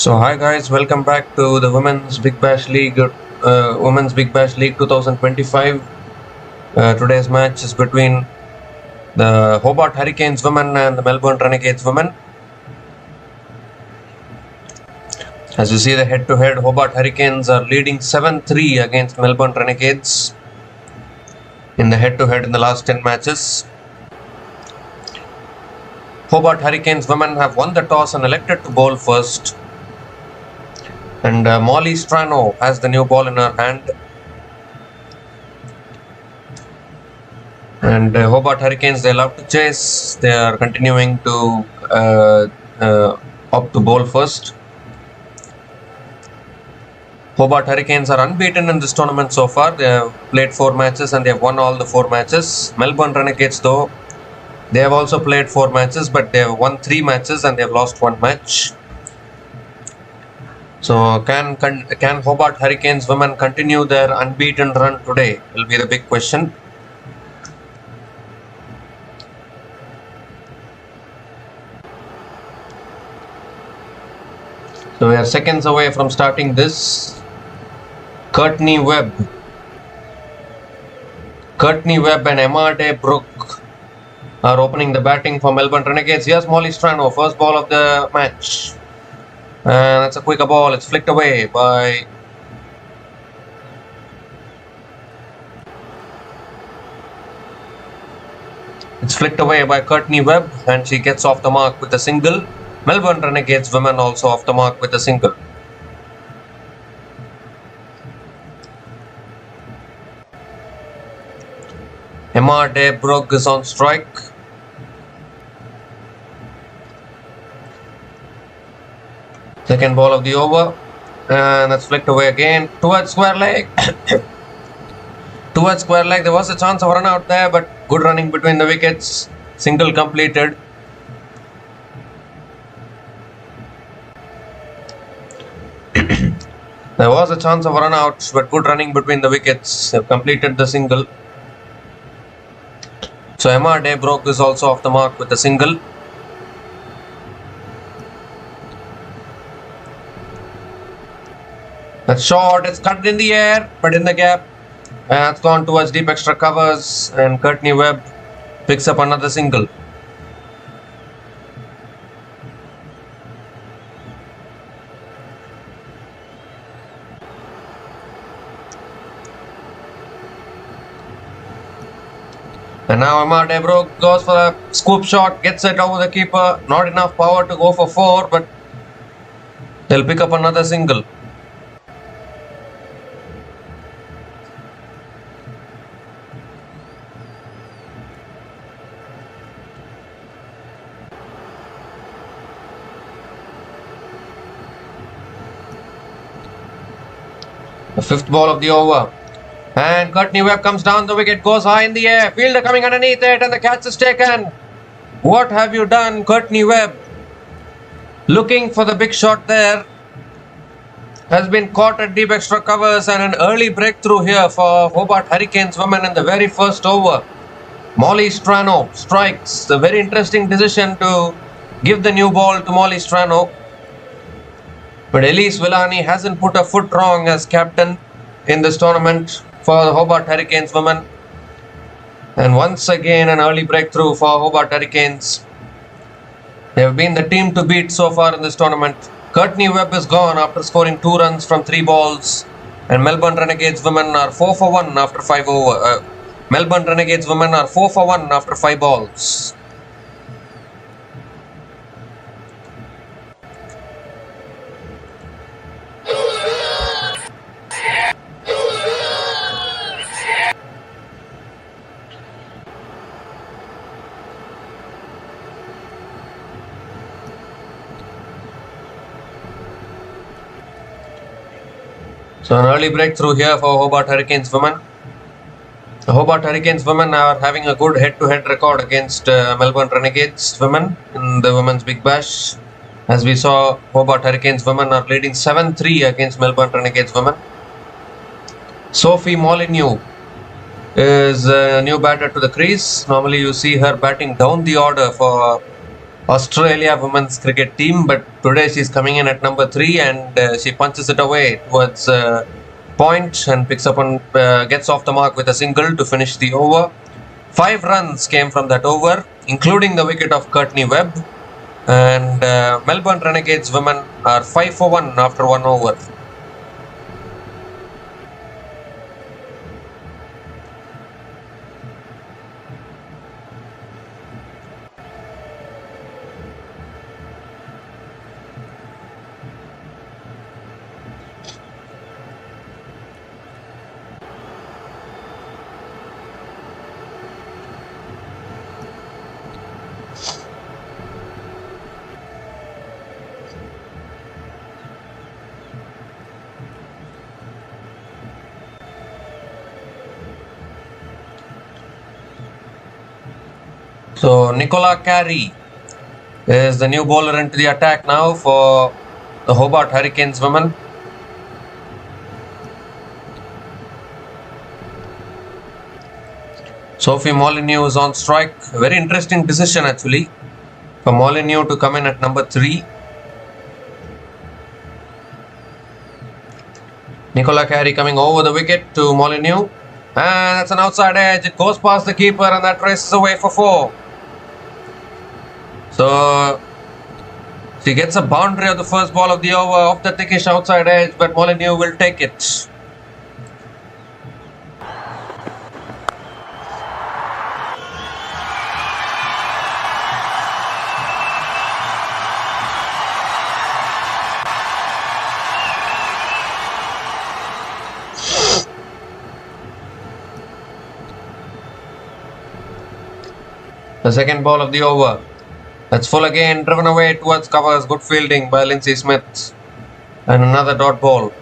So hi guys, welcome back to the Women's Big Bash League, Women's Big Bash League 2025. Today's match is between the Hobart Hurricanes women and the Melbourne Renegades women. As you see the head-to-head, Hobart Hurricanes are leading 7-3 against Melbourne Renegades in the head-to-head in the last 10 matches. Hobart Hurricanes women have won the toss and elected to bowl first. And Molly Strano has the new ball in her hand. And Hobart Hurricanes, they love to chase. They are continuing to opt to bowl first. Hobart Hurricanes are unbeaten in this tournament so far. They have played 4 matches and they have won all the 4 matches. Melbourne Renegades, though, they have also played 4 matches, but they have won 3 matches and they have lost 1 match. So can Hobart Hurricanes women continue their unbeaten run today? Will be the big question. So we are seconds away from starting this. Courtney Webb and Emma Day Brooke are opening the batting for Melbourne Renegades. Here's Molly Strano, first ball of the match. And that's a quicker ball. It's flicked away by Courtney Webb, and she gets off the mark with a single. Melbourne Renegades women also off the mark with a single. Emma Day Brooke is on strike. Second ball of the over, and that's flicked away again towards square leg. Towards square leg, there was a chance of run out there, but good running between the wickets. Single completed. There was a chance of run out, but good running between the wickets. They've completed the single. So Emma Day Brooke is also off the mark with a single. That's short, it's cut in the air, but in the gap. And it's gone towards deep extra covers, and Courtney Webb picks up another single. And now Emma Day Brooke goes for a scoop shot, gets it over the keeper. Not enough power to go for 4, but they'll pick up another single. The 5th ball of the over. And Courtney Webb comes down, the wicket goes high in the air. Fielder coming underneath it, and the catch is taken. What have you done, Courtney Webb? Looking for the big shot there. Has been caught at deep extra covers, and an early breakthrough here for Hobart Hurricanes women in the very first over. Molly Strano strikes. A very interesting decision to give the new ball to Molly Strano. But Elise Villani hasn't put a foot wrong as captain in this tournament for the Hobart Hurricanes women. And once again an early breakthrough for Hobart Hurricanes. They have been the team to beat so far in this tournament. Courtney Webb is gone after scoring 2 runs from 3 balls. And Melbourne Renegades women are 4 for 1 after 5 over. Melbourne Renegades women are 4 for 1 after 5 balls. So an early breakthrough here for Hobart Hurricanes women. The Hobart Hurricanes women are having a good head-to-head record against Melbourne Renegades women in the Women's Big Bash. As we saw, Hobart Hurricanes women are leading 7-3 against Melbourne Renegades women. Sophie Molyneux is a new batter to the crease. Normally you see her batting down the order for Australia women's cricket team, but today she's coming in at number 3 and she punches it away towards point and picks up on gets off the mark with a single to finish the over. 5 runs came from that over, including the wicket of Courtney Webb, and Melbourne Renegades women are 5 for 1 after 1 over. So Nicola Carey is the new bowler into the attack now for the Hobart Hurricanes women. Sophie Molyneux is on strike. Very interesting decision actually for Molyneux to come in at number 3. Nicola Carey coming over the wicket to Molyneux. And that's an outside edge. It goes past the keeper and that races away for 4. So she gets a boundary of the first ball of the over off the thickish outside edge, but Molyneux will take it. The second ball of the over. That's full again, driven away towards covers. Good fielding by Lindsay Smith. And another dot ball.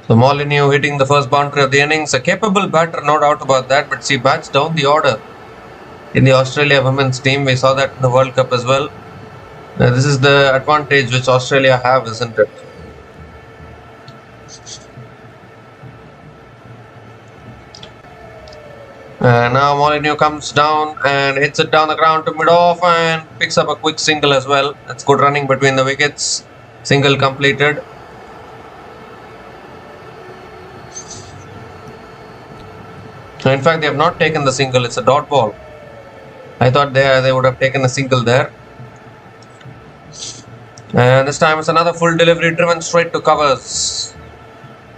So Molyneux hitting the first boundary of the innings. A capable batter, no doubt about that. But she bats down the order in the Australia women's team. We saw that in the World Cup as well. This is the advantage which Australia have, isn't it? Now Molyneux comes down and hits it down the ground to mid-off and picks up a quick single as well. That's good running between the wickets. Single completed. In fact, they have not taken the single. It's a dot ball. I thought they would have taken a single there. And this time it's another full delivery driven straight to covers.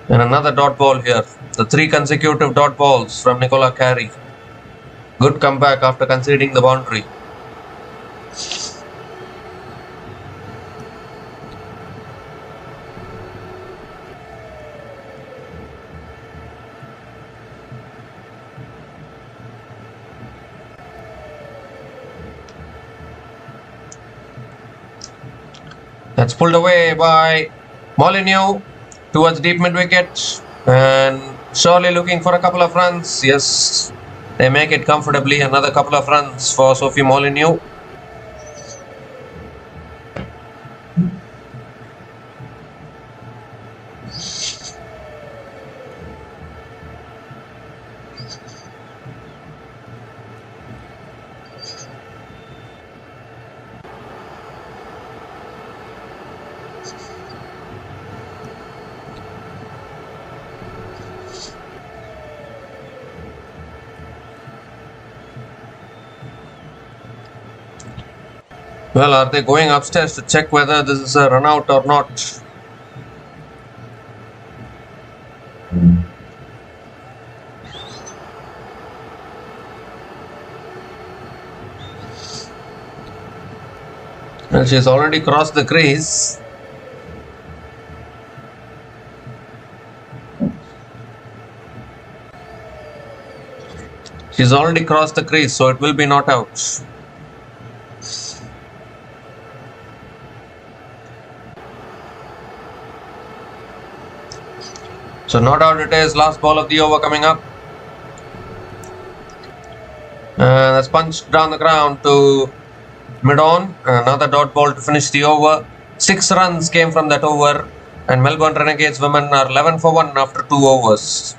And another dot ball here. The 3 consecutive dot balls from Nicola Carey. Good comeback after conceding the boundary. That's pulled away by Molyneux towards deep mid wicket. And surely looking for a couple of runs. Yes, they make it comfortably. Another couple of runs for Sophie Molyneux. Well, are they going upstairs to check whether this is a run out or not? Well, she's already crossed the crease. She's already crossed the crease, so it will be not out. So no doubt it is. Last ball of the over coming up. And that's punched down the ground to mid-on. Another dot ball to finish the over. 6 runs came from that over. And Melbourne Renegades women are 11 for 1 after 2 overs.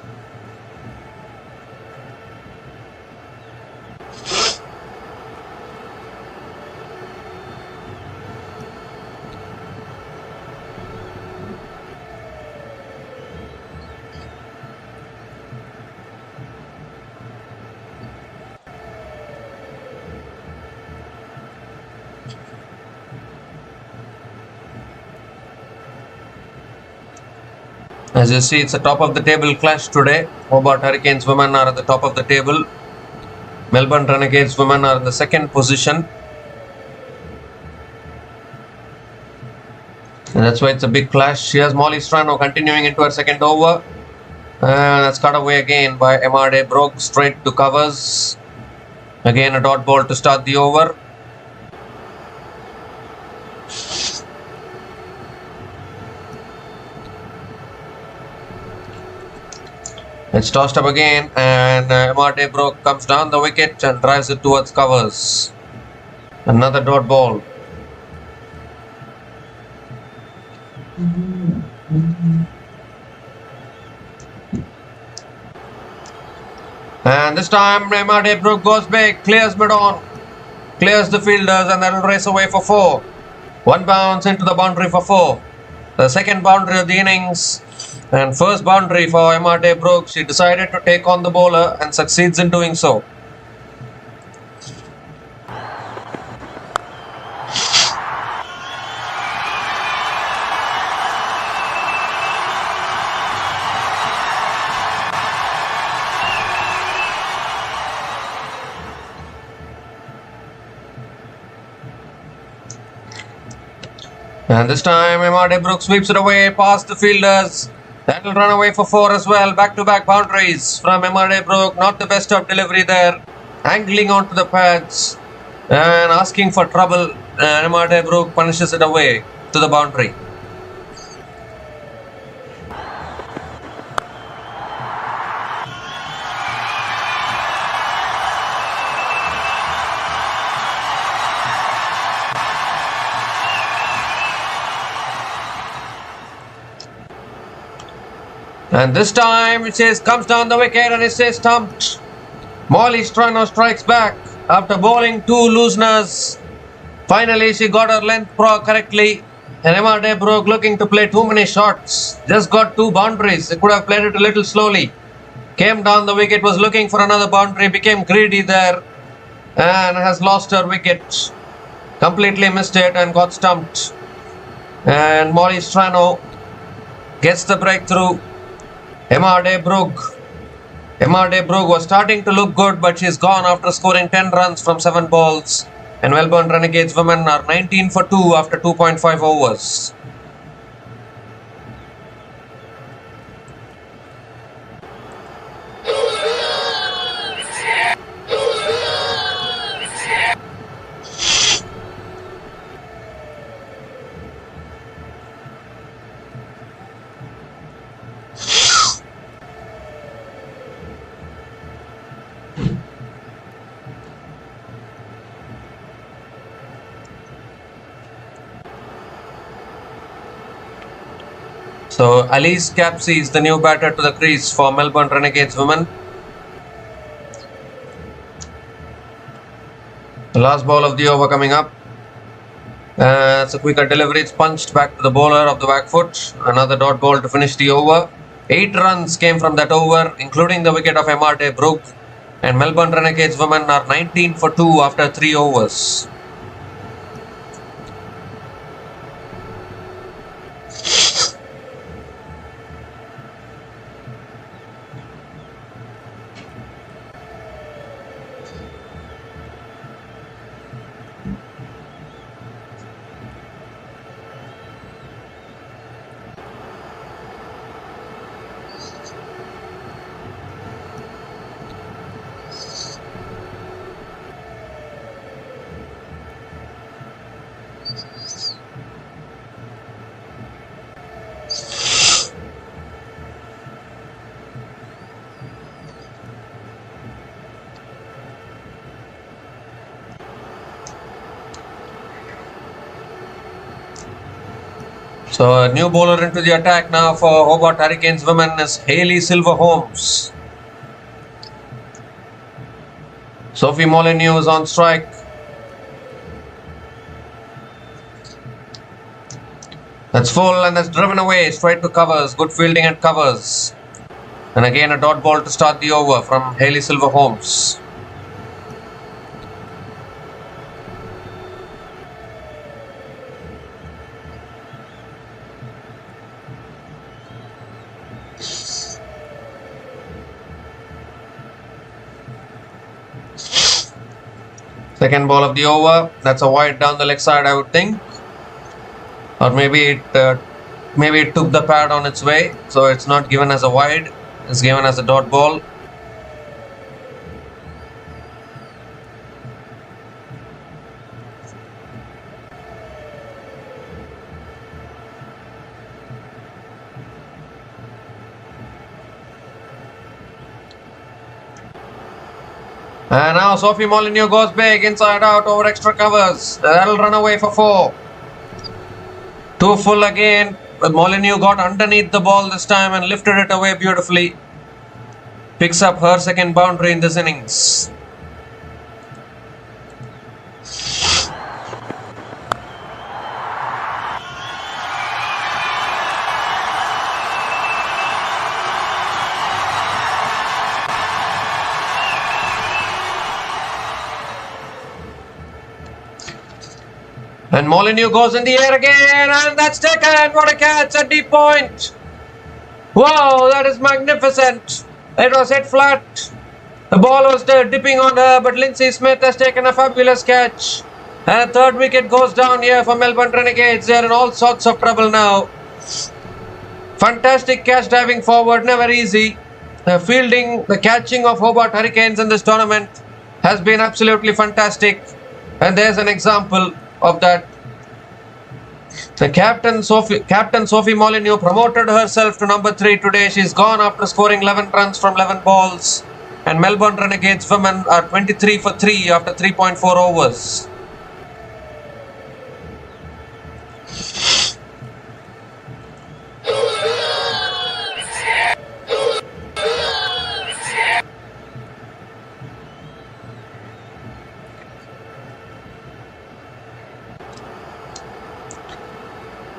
As you see, it's a top of the table clash today. Hobart Hurricanes women are at the top of the table. Melbourne Renegades women are in the second position. And that's why it's a big clash. Here's Molly Strano continuing into her second over. And that's cut away again by Emma Broke straight to covers. Again a dot ball to start the over. It's tossed up again, and Emma Broke comes down the wicket and drives it towards covers. Another dot ball. And this time Emma Broke goes big, clears mid-on, clears the fielders, and that'll race away for 4. One bounce into the boundary for 4. The second boundary of the innings. And first boundary for Emma Broke. She decided to take on the bowler and succeeds in doing so. And this time Emma Broke sweeps it away past the fielders. That'll run away for 4 as well. Back-to-back boundaries from Emma Broke. Not the best of delivery there. Angling onto the pads and asking for trouble. And Emma Broke punishes it away to the boundary. And this time it says comes down the wicket and it says stumped. Molly Strano strikes back after bowling 2 looseners. Finally she got her length correctly, and Emma Broke looking to play too many shots. Just got 2 boundaries. They could have played it a little slowly. Came down the wicket, was looking for another boundary, became greedy there and has lost her wicket. Completely missed it and got stumped. And Molly Strano gets the breakthrough. Emma Broke was starting to look good, but she's gone after scoring 10 runs from 7 balls. And Melbourne Renegades women are 19 for 2 after 2.5 overs. So Alice Capsey is the new batter to the crease for Melbourne Renegades women. The last ball of the over coming up. It's a quicker delivery. It's punched back to the bowler of the back foot. Another dot ball to finish the over. 8 runs came from that over, including the wicket of Emma Broke. And Melbourne Renegades women are 19 for 2 after 3 overs. So a new bowler into the attack now for Hobart Hurricanes women is Hayley Silver-Holmes. Sophie Molyneux is on strike. That's full and that's driven away straight to covers. Good fielding at covers. And again a dot ball to start the over from Hayley Silver-Holmes. Second ball of the over. That's a wide down the leg side, I would think. Or maybe it took the pad on its way, so it's not given as a wide. It's given as a dot ball. And now Sophie Molineux goes big, inside out over extra covers. That'll run away for 4. 2 full again, but Molineux got underneath the ball this time and lifted it away beautifully. Picks up her second boundary in this innings. And Molineux goes in the air again, and that's taken. What a catch at deep point. Wow, that is magnificent. It was hit flat. The ball was dipping on her, but Lindsay Smith has taken a fabulous catch. And third wicket goes down here for Melbourne Renegades. They are in all sorts of trouble now. Fantastic catch diving forward, never easy. The fielding, the catching of Hobart Hurricanes in this tournament has been absolutely fantastic. And there's an example of that. The captain Sophie Molineux promoted herself to number 3 today. She's gone after scoring 11 runs from 11 balls. And Melbourne Renegades women are 23 for 3 after 3.4 overs.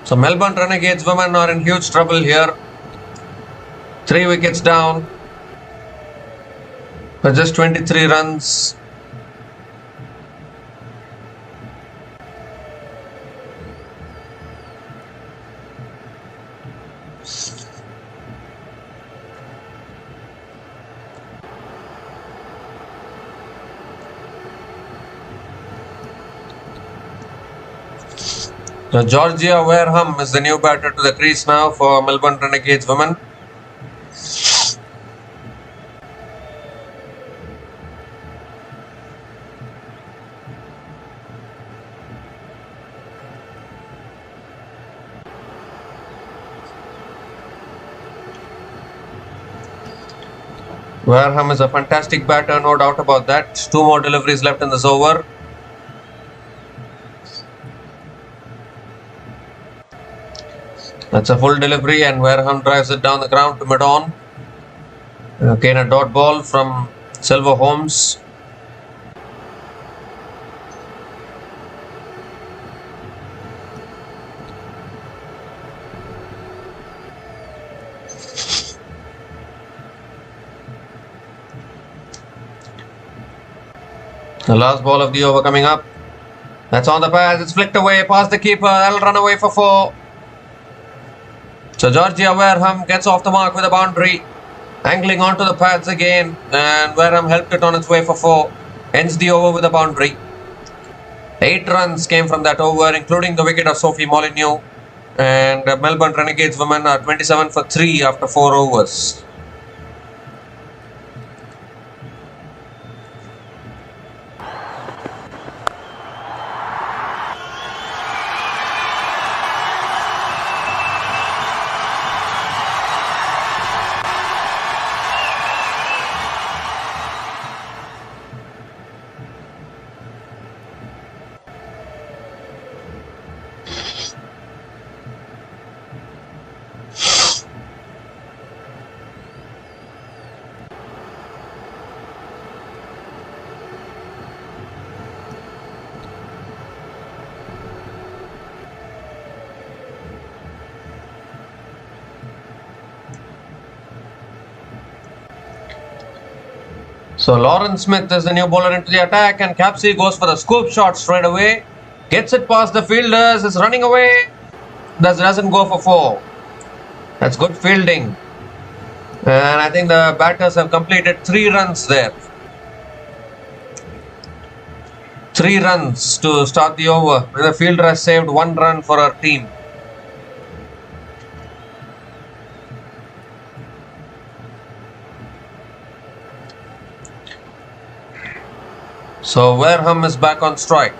So Melbourne Renegades women are in huge trouble here. 3 wickets down for just 23 runs. So Georgia Wareham is the new batter to the crease now for Melbourne Renegades women. Wareham is a fantastic batter, no doubt about that. 2 more deliveries left in this over. That's a full delivery, and Wareham drives it down the ground to mid-on. Again, a dot ball from Silver Holmes. The last ball of the over coming up. That's on the pass. It's flicked away past the keeper. That'll run away for 4. So Georgia Wareham gets off the mark with a boundary. Angling onto the pads again. And Wareham helped it on its way for 4. Ends the over with a boundary. 8 runs came from that over, including the wicket of Sophie Molineux. And Melbourne Renegades women are 27 for 3 after 4 overs. So Lauren Smith is the new bowler into the attack, and Capsey goes for the scoop shot straight away. Gets it past the fielders, is running away. Doesn't go for 4. That's good fielding. And I think the batters have completed 3 runs there. 3 runs to start the over. The fielder has saved 1 run for her team. So Wareham is back on strike.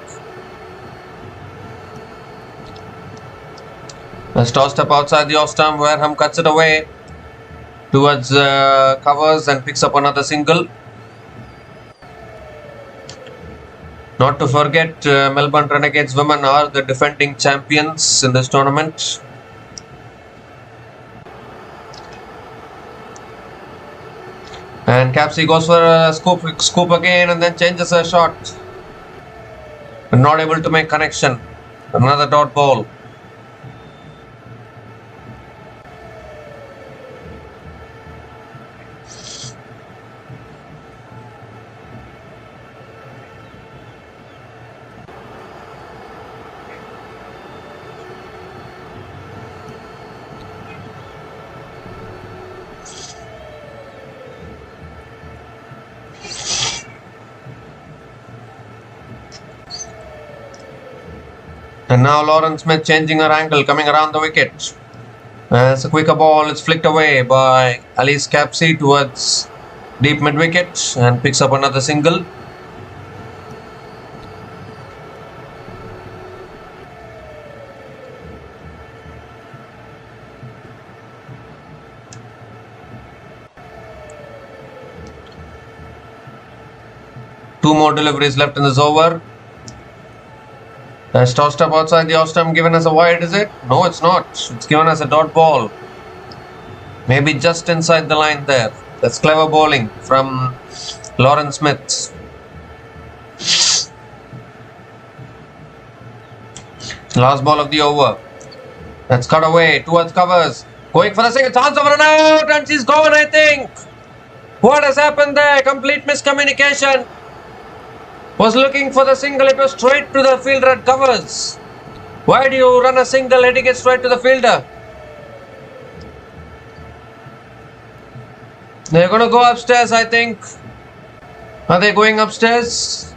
As tossed up outside the off stump, Wareham cuts it away towards covers and picks up another single. Not to forget, Melbourne Renegades women are the defending champions in this tournament. And Capsey goes for a scoop again and then changes her shot. But not able to make connection. Another dot ball. And now Lauren Smith changing her angle, coming around the wicket. As a quicker ball is flicked away by Alice Capsey towards deep mid wicket and picks up another single. Two more deliveries left in this over. That's tossed up outside the off stump, given as a wide, is it? No, it's not. It's given as a dot ball. Maybe just inside the line there. That's clever bowling from Lauren Smith. Last ball of the over. That's cut away towards covers. Going for the single, chance of a run out, and she's gone, I think. What has happened there? Complete miscommunication. Was looking for the single, it was straight to the fielder at covers. Why do you run a single hitting it straight to the fielder? They're going to go upstairs, I think. Are they going upstairs?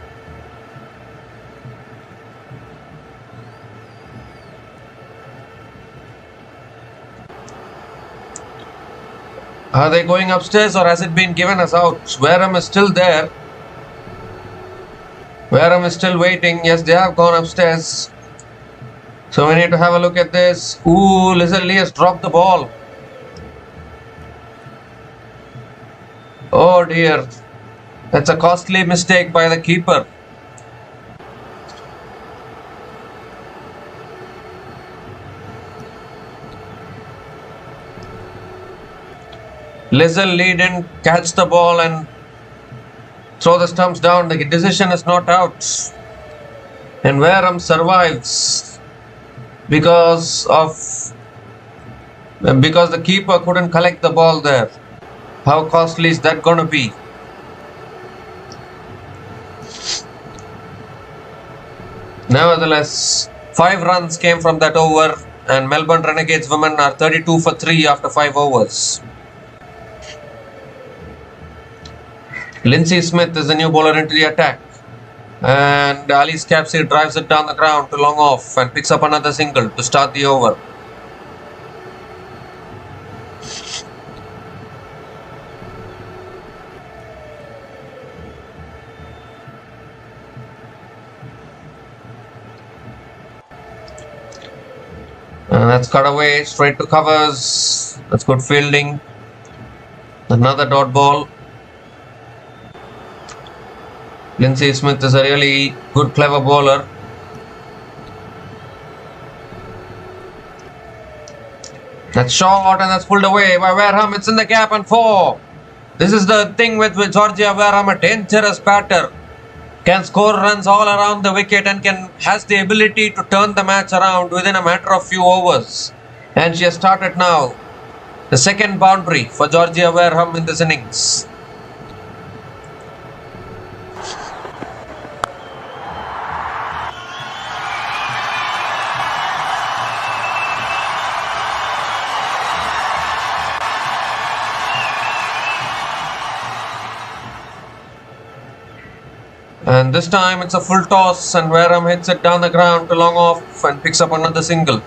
Are they going upstairs or has it been given us out? Wareham is still there. Wareham is still waiting. Yes, they have gone upstairs. So we need to have a look at this. Ooh, Lizelle Lee has dropped the ball. Oh dear. That's a costly mistake by the keeper. Lizelle Lee didn't catch the ball and throw the stumps down. The decision is not out. And Wareham survives because the keeper couldn't collect the ball there. How costly is that going to be? Nevertheless, 5 runs came from that over and Melbourne Renegades women are 32 for 3 after 5 overs. Lindsay Smith is the new bowler into the attack. And Alice Capsey drives it down the ground to long off and picks up another single to start the over. And that's cut away straight to covers. That's good fielding. Another dot ball. Lindsay Smith is a really good, clever bowler. That's short and that's pulled away by Wareham. It's in the gap and 4. This is the thing with Georgia Wareham, a dangerous batter. Can score runs all around the wicket and has the ability to turn the match around within a matter of few overs. And she has started now. The second boundary for Georgia Wareham in this innings. And this time it's a full toss and Wareham hits it down the ground to long off and picks up another single.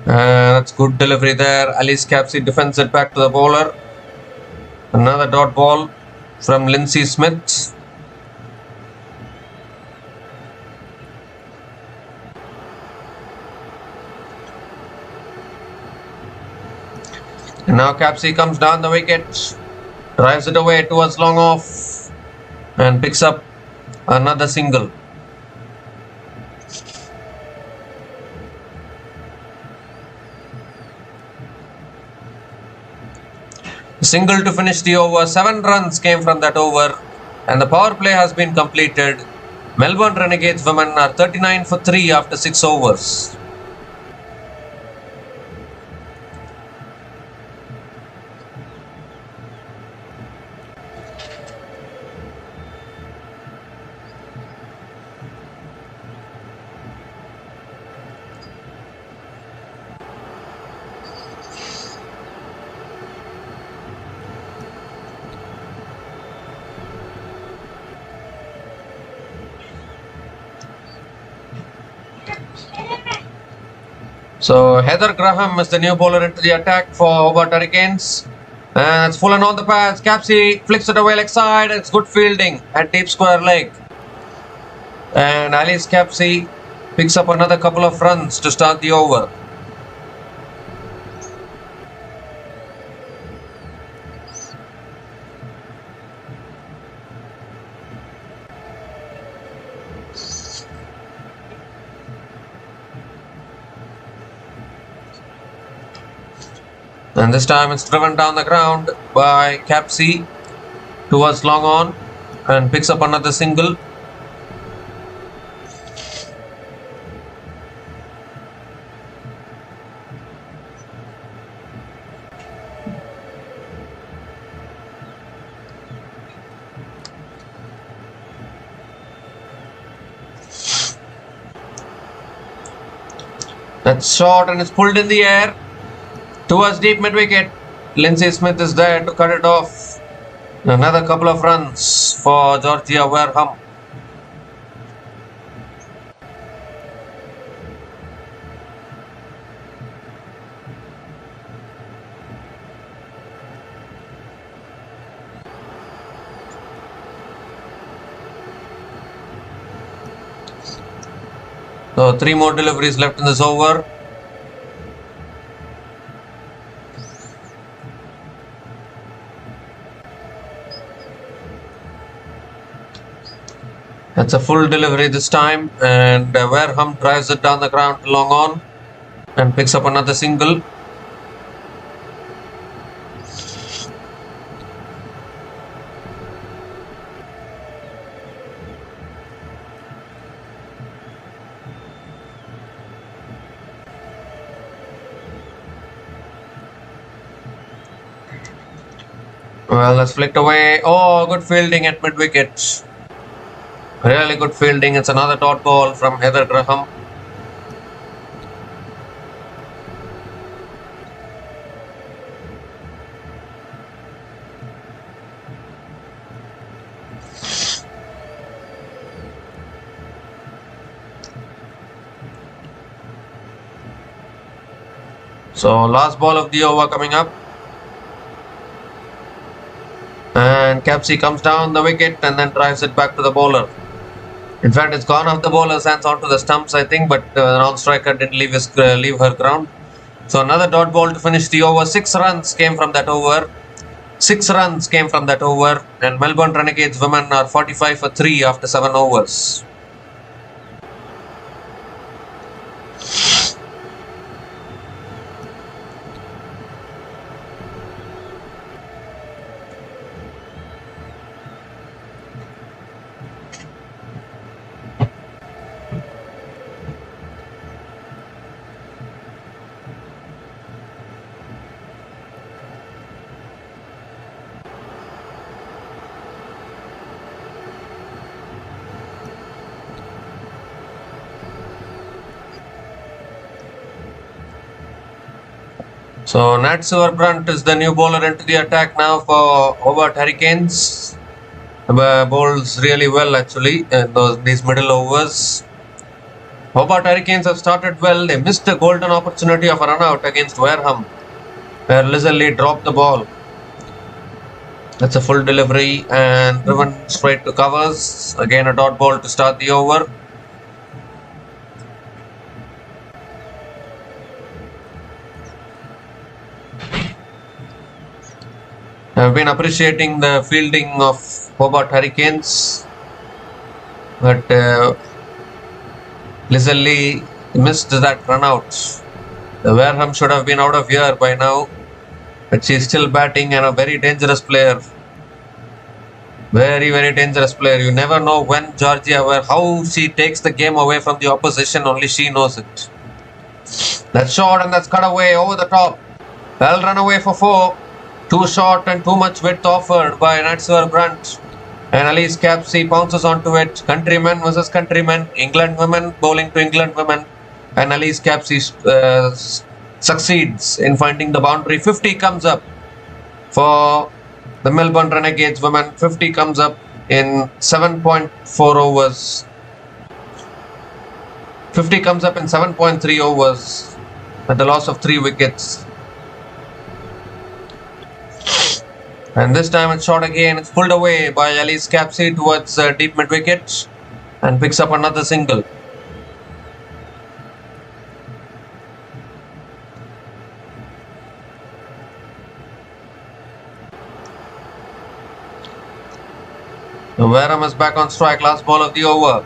That's good delivery there. Alice Capsey defends it back to the bowler. Another dot ball from Lindsay Smith. And now Capsey comes down the wicket, drives it away towards long off and picks up another single. Single to finish the over. 7 runs came from that over and the power play has been completed. Melbourne Renegades women are 39 for 3 after 6 overs. So Heather Graham is the new bowler into the attack for Hobart Hurricanes. And it's full and on the pads. Capsey flicks it away leg side. It's good fielding at deep square leg. And Alice Capsey picks up another couple of runs to start the over. And this time it's driven down the ground by Capsey towards long on and picks up another single. That's short and it's pulled in the air towards deep mid wicket. Lindsay Smith is there to cut it off. Another couple of runs for Georgia Wareham. So 3 more deliveries left in this over. That's a full delivery this time and Wareham drives it down the ground to long on and picks up another single. Well, that's flicked away. Oh, good fielding at mid wicket. Really good fielding. It's another dot ball from Heather Graham. So last ball of the over coming up. And Capsey comes down the wicket and then drives it back to the bowler. In fact, it's gone off the bowler's hands onto the stumps, I think, but the non-striker didn't leave her ground. So another dot ball to finish the over. 6 runs came from that over. 6 runs came from that over. And Melbourne Renegades women are 45 for 3 after 7 overs. So Nat Silverbrunt is the new bowler into the attack now for Hobart Hurricanes. Bowls really well actually in these middle overs. Hobart Hurricanes have started well. They missed the golden opportunity of a run out against Wareham, where Lizzie dropped the ball. That's a full delivery and driven straight to covers. Again a dot ball to start the over. I've been appreciating the fielding of Hobart Hurricanes, but Lizzie missed that run out. The Wareham should have been out of here by now, but she's still batting and a very dangerous player. Very, very dangerous player. You never know when Georgia, how she takes the game away from the opposition, only she knows it. That's short and that's cut away over the top. Well run away for 4. Too short and too much width offered by Nat Silverbrunt. And Elise Capsey pounces onto it. Countrymen versus countrymen. England women bowling to England women. And Elise Capsey succeeds in finding the boundary. 50 comes up for the Melbourne Renegades women. 50 comes up in 7.4 overs. 50 comes up in 7.3 overs at the loss of 3 wickets. And this time it's shot again. It's pulled away by Elise Capsey towards deep mid wicket and picks up another single. So Wareham is back on strike, last ball of the over.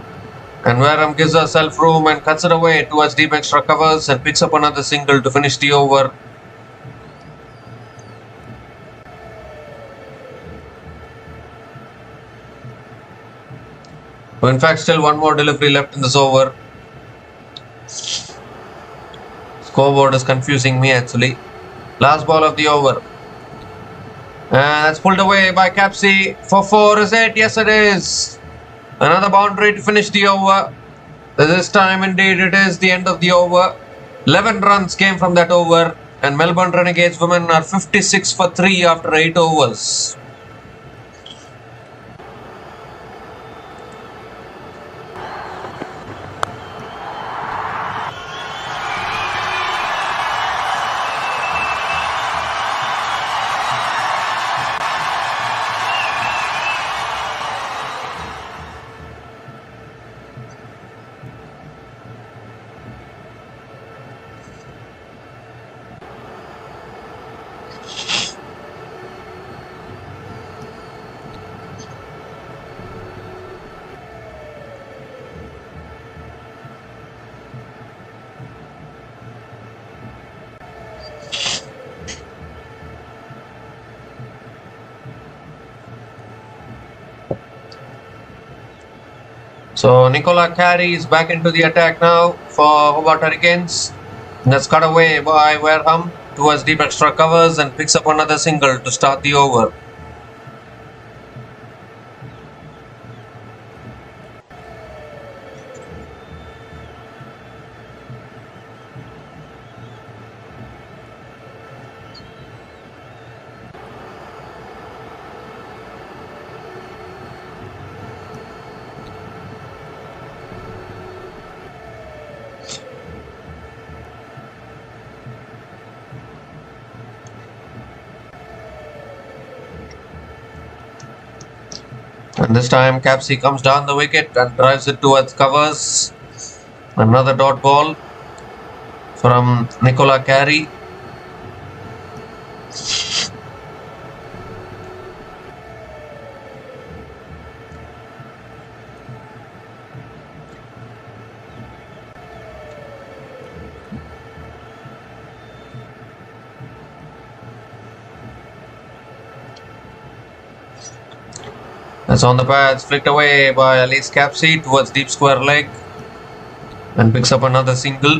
And Wareham gives herself room and cuts it away towards deep extra covers and picks up another single to finish the over. So in fact, still one more delivery left in this over. Scoreboard is confusing me actually. Last ball of the over. And that's pulled away by Capsey for 4. Is it? Yes, it is. Another boundary to finish the over. This time indeed it is the end of the over. 11 runs came from that over. And Melbourne Renegades women are 56 for 3 after 8 overs. So Nicola Carey is back into the attack now for Hobart Hurricanes. That's cut away by Wareham towards deep extra covers and picks up another single to start the over. And this time Capsey comes down the wicket and drives it towards covers. Another dot ball from Nicola Carey. That's on the pads, flicked away by Elise Capsey towards deep square leg and picks up another single.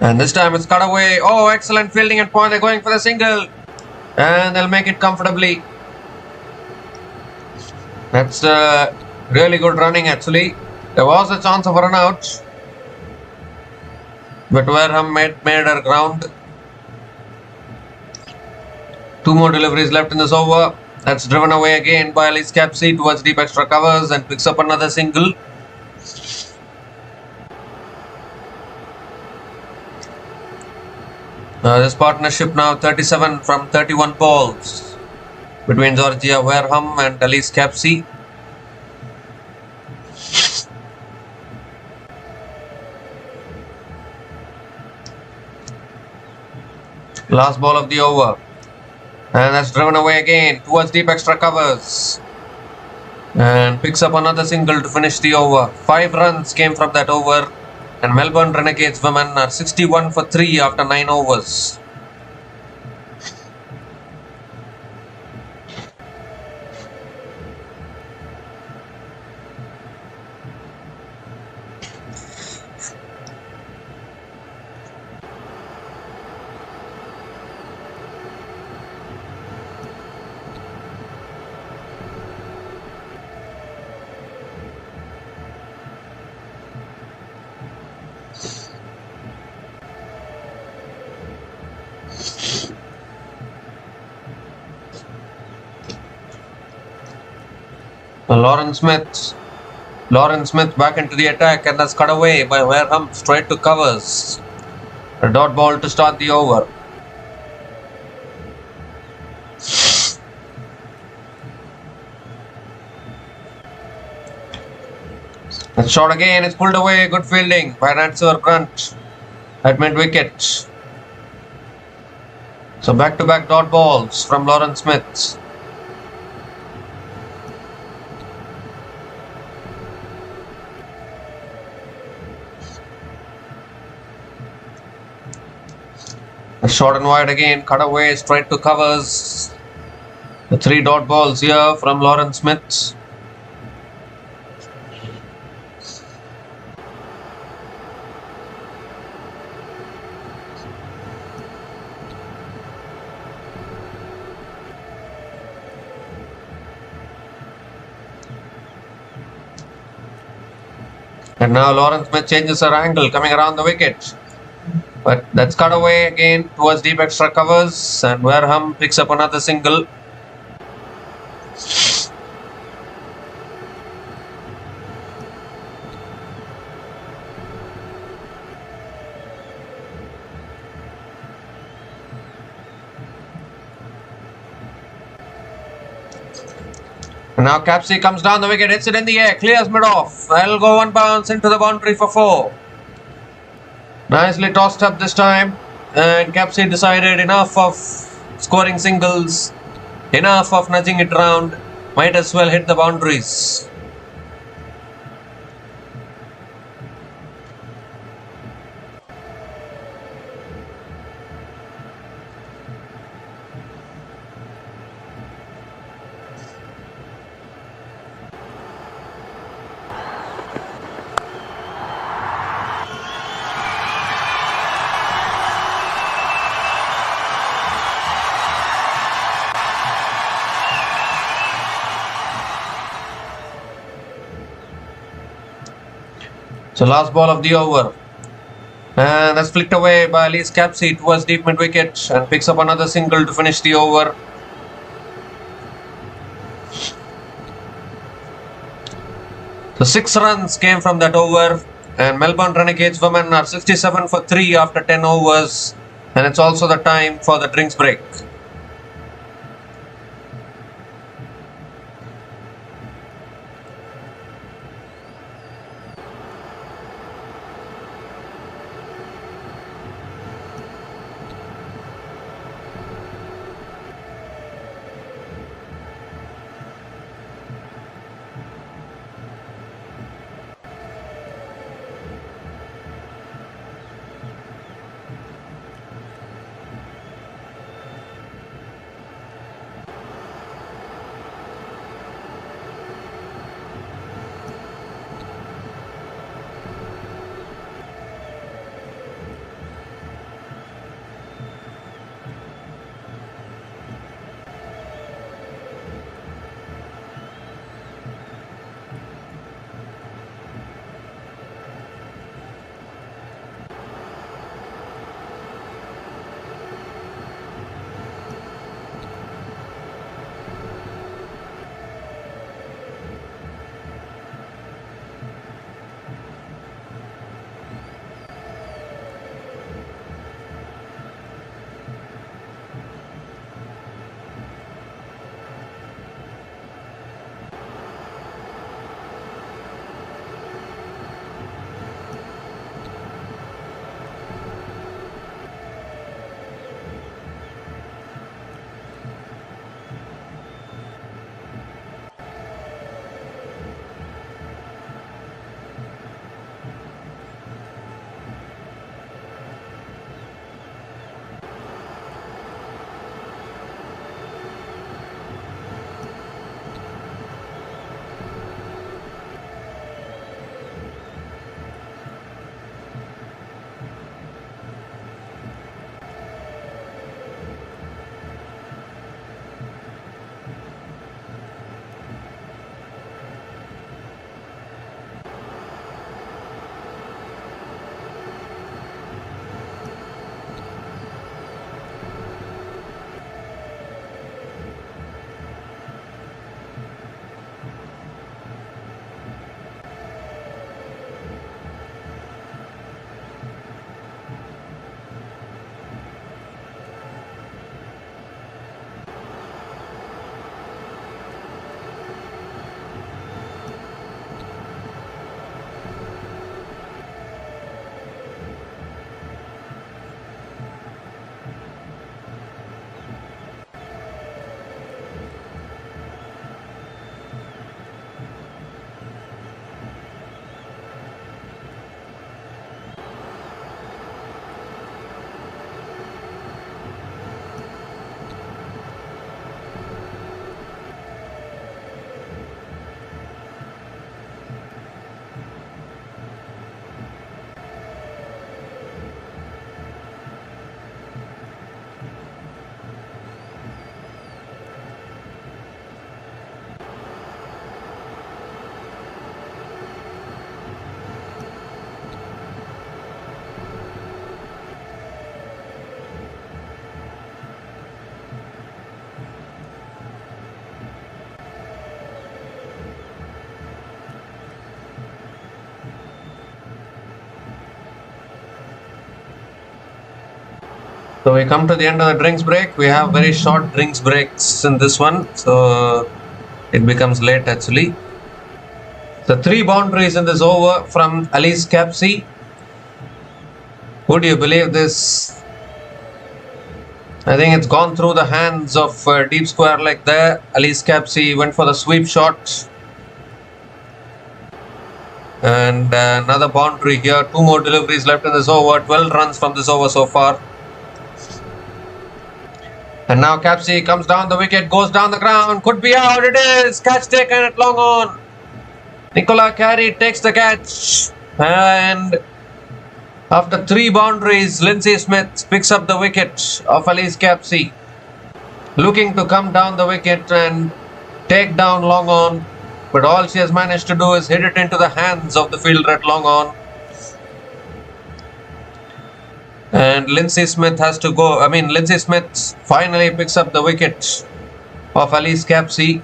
And this time it's cut away. Oh, excellent fielding at point. They're going for the single. And they'll make it comfortably. That's really good running actually. There was a chance of a run out, but Wareham made her ground. 2 more deliveries left in this over. That's driven away again by Alice Capsey towards deep extra covers and picks up another single. This partnership now 37 from 31 balls between Georgia Wareham and Alice Capsey. Last ball of the over. And that's driven away again towards deep extra covers. And picks up another single to finish the over. 5 runs came from that over. And Melbourne Renegades women are 61 for 3 after 9 overs. Lauren Smith back into the attack and that's cut away by Wareham straight to covers. A dot ball to start the over. That shot again is pulled away. Good fielding by Natsur Grunt at mid wicket. So back-to-back dot balls from Lauren Smith. Short and wide again, cut away straight to covers. The 3 dot balls here from Lauren Smith. And now Lauren Smith changes her angle coming around the wicket. But that's cut away again towards deep extra covers and Wareham picks up another single. And now Capsey comes down the wicket, hits it in the air, clears mid off. That'll go 1 bounce into the boundary for 4. Nicely tossed up this time, and Capsey decided enough of scoring singles, enough of nudging it round, might as well hit the boundaries. So last ball of the over. And that's flicked away by Alice Capsey towards deep mid wicket and picks up another single to finish the over. So 6 runs came from that over and Melbourne Renegades women are 67 for 3 after 10 overs, and it's also the time for the drinks break. So we come to the end of the drinks break. We have very short drinks breaks in this one, so it becomes late actually. The 3 boundaries in this over from Alice Capsey. Would you believe this? I think it's gone through the hands of deep square leg there. Alice Capsey went for the sweep shot. And another boundary here. 2 more deliveries left in this over. 12 runs from this over so far. And now Capsey comes down the wicket, goes down the ground. Could be out. It is. Catch taken at long on. Nicola Carey takes the catch. And after 3 boundaries, Lindsay Smith picks up the wicket of Alice Capsey. Looking to come down the wicket and take down long on. But all she has managed to do is hit it into the hands of the fielder at long on. And Lindsay Smith has to go. Lindsay Smith finally picks up the wicket of Alice Capsey.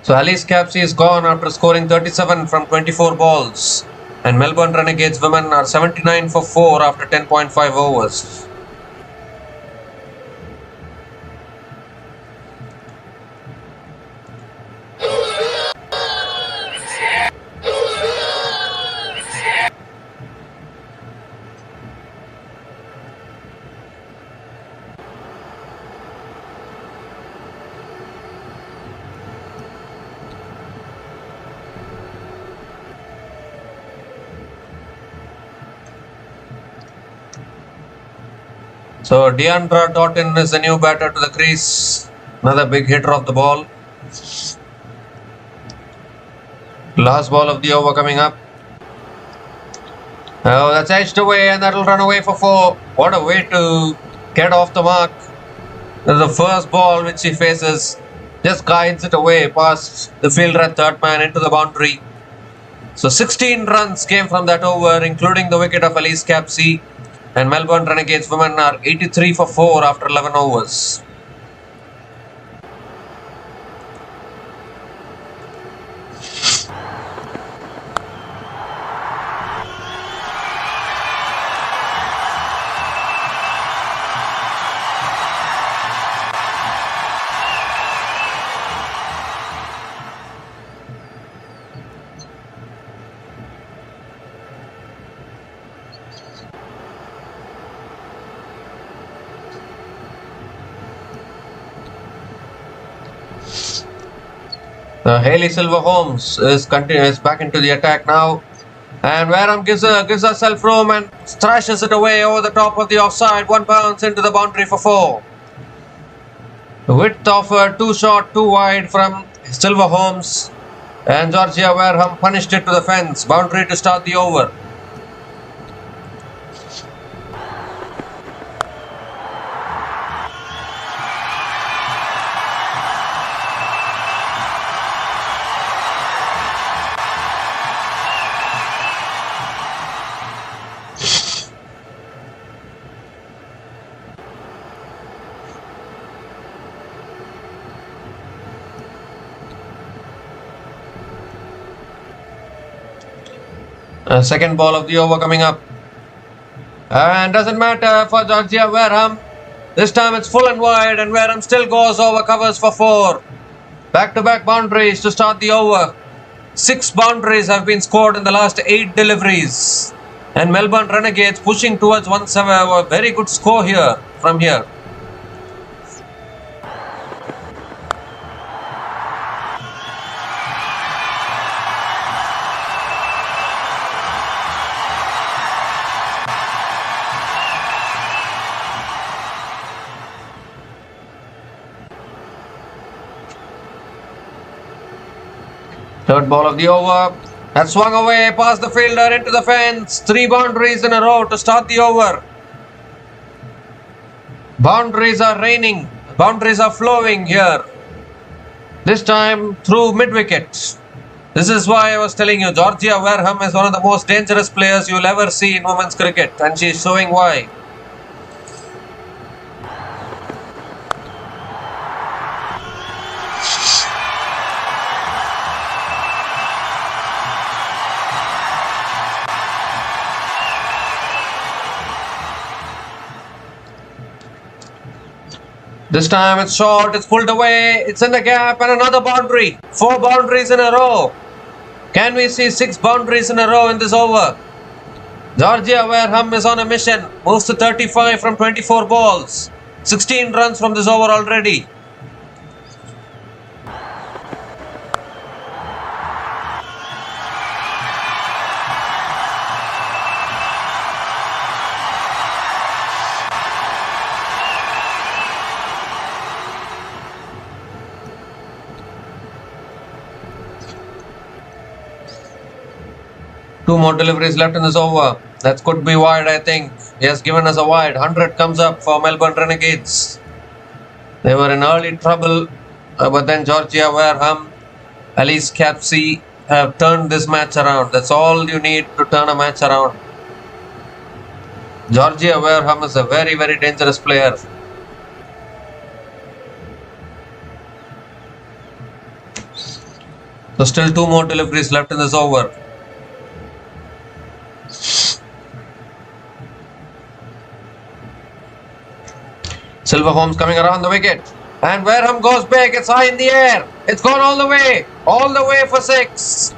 So Alice Capsey is gone after scoring 37 from 24 balls. And Melbourne Renegades women are 79 for 4 after 10.5 overs. So Deandra Doughton is the new batter to the crease. Another big hitter of the ball. Last ball of the over coming up. Oh, that's edged away and that'll run away for 4. What a way to get off the mark. The first ball which he faces just guides it away past the fielder at third man into the boundary. So 16 runs came from that over, including the wicket of Alice Capsey. And Melbourne Renegades women are 83 for 4 after 11 overs. Hayley Silver-Holmes is back into the attack now. And Wareham gives herself room and thrashes it away over the top of the offside. 1 bounce into the boundary for 4. The width of a 2 short, 2 wide from Silver-Holmes. And Georgia Wareham punished it to the fence. Boundary to start the over. Second ball of the over coming up. And doesn't matter for Georgia Wareham. This time it's full and wide and Wareham still goes over covers for 4. Back-to-back boundaries to start the over. 6 boundaries have been scored in the last 8 deliveries. And Melbourne Renegades pushing towards 1-7. A very good score here from here. Third ball of the over. That swung away past the fielder into the fence. 3 boundaries in a row to start the over. Boundaries are raining. Boundaries are flowing here. This time through mid-wicket. This is why I was telling you, Georgia Wareham is one of the most dangerous players you will ever see in women's cricket. And she is showing why. This time it's short, it's pulled away, it's in the gap and another boundary. 4 boundaries in a row. Can we see 6 boundaries in a row in this over? Georgia Wareham is on a mission. Moves to 35 from 24 balls. 16 runs from this over already. Two more deliveries left in this over. That could be wide, I think. He has given us a wide. 100 comes up for Melbourne Renegades. They were in early trouble, but then Georgia Wareham, Alice Capsey have turned this match around. That's all you need to turn a match around. Georgia Wareham is a very, very dangerous player. So still 2 more deliveries left in this over. Silver Holmes coming around the wicket. And Wareham goes big. It's high in the air. It's gone all the way. All the way for 6.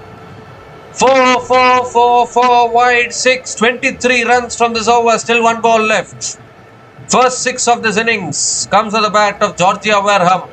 4 wide 6. 23 runs from this over. Still 1 ball left. First 6 of this innings comes to the bat of Georgia Wareham.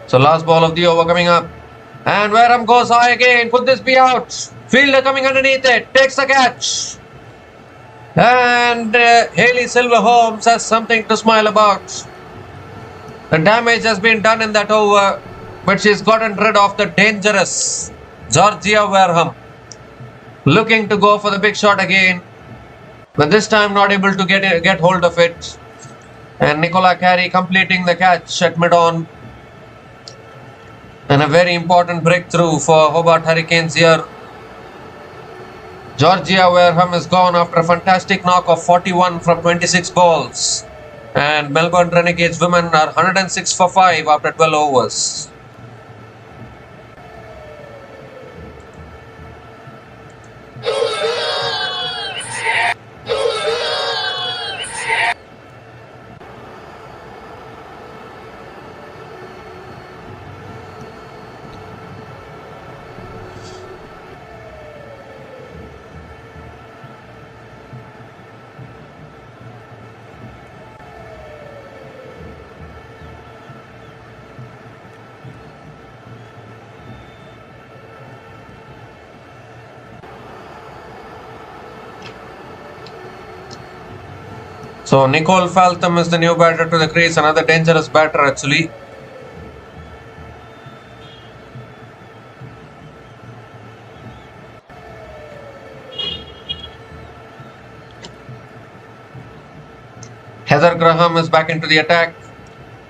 So last ball of the over coming up. And Wareham goes high again. Could this be out? Fielder coming underneath it. Takes the catch. And Hayley Silver Holmes has something to smile about. The damage has been done in that over, but she's gotten rid of the dangerous Georgia Wareham. Looking to go for the big shot again, but this time not able to get hold of it. And Nicola Carey completing the catch at mid-on. And a very important breakthrough for Hobart Hurricanes here. Georgia Wareham is gone after a fantastic knock of 41 from 26 balls. And Melbourne Renegades women are 106 for 5 after 12 overs. So Nicole Faltham is the new batter to the crease, another dangerous batter actually. Heather Graham is back into the attack.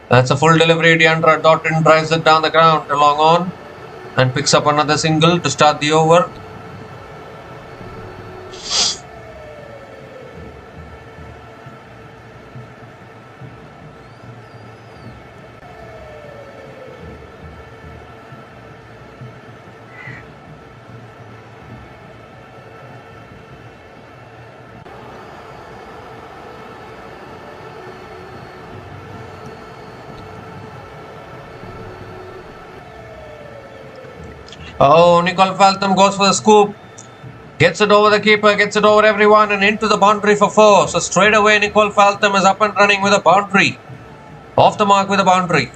That's a full delivery. Deandra Doughton drives it down the ground along on and picks up another single to start the over. Oh, Nicole Faltham goes for the scoop. Gets it over the keeper, gets it over everyone and into the boundary for 4. So straight away Nicole Faltham is up and running with a boundary. Off the mark with a boundary.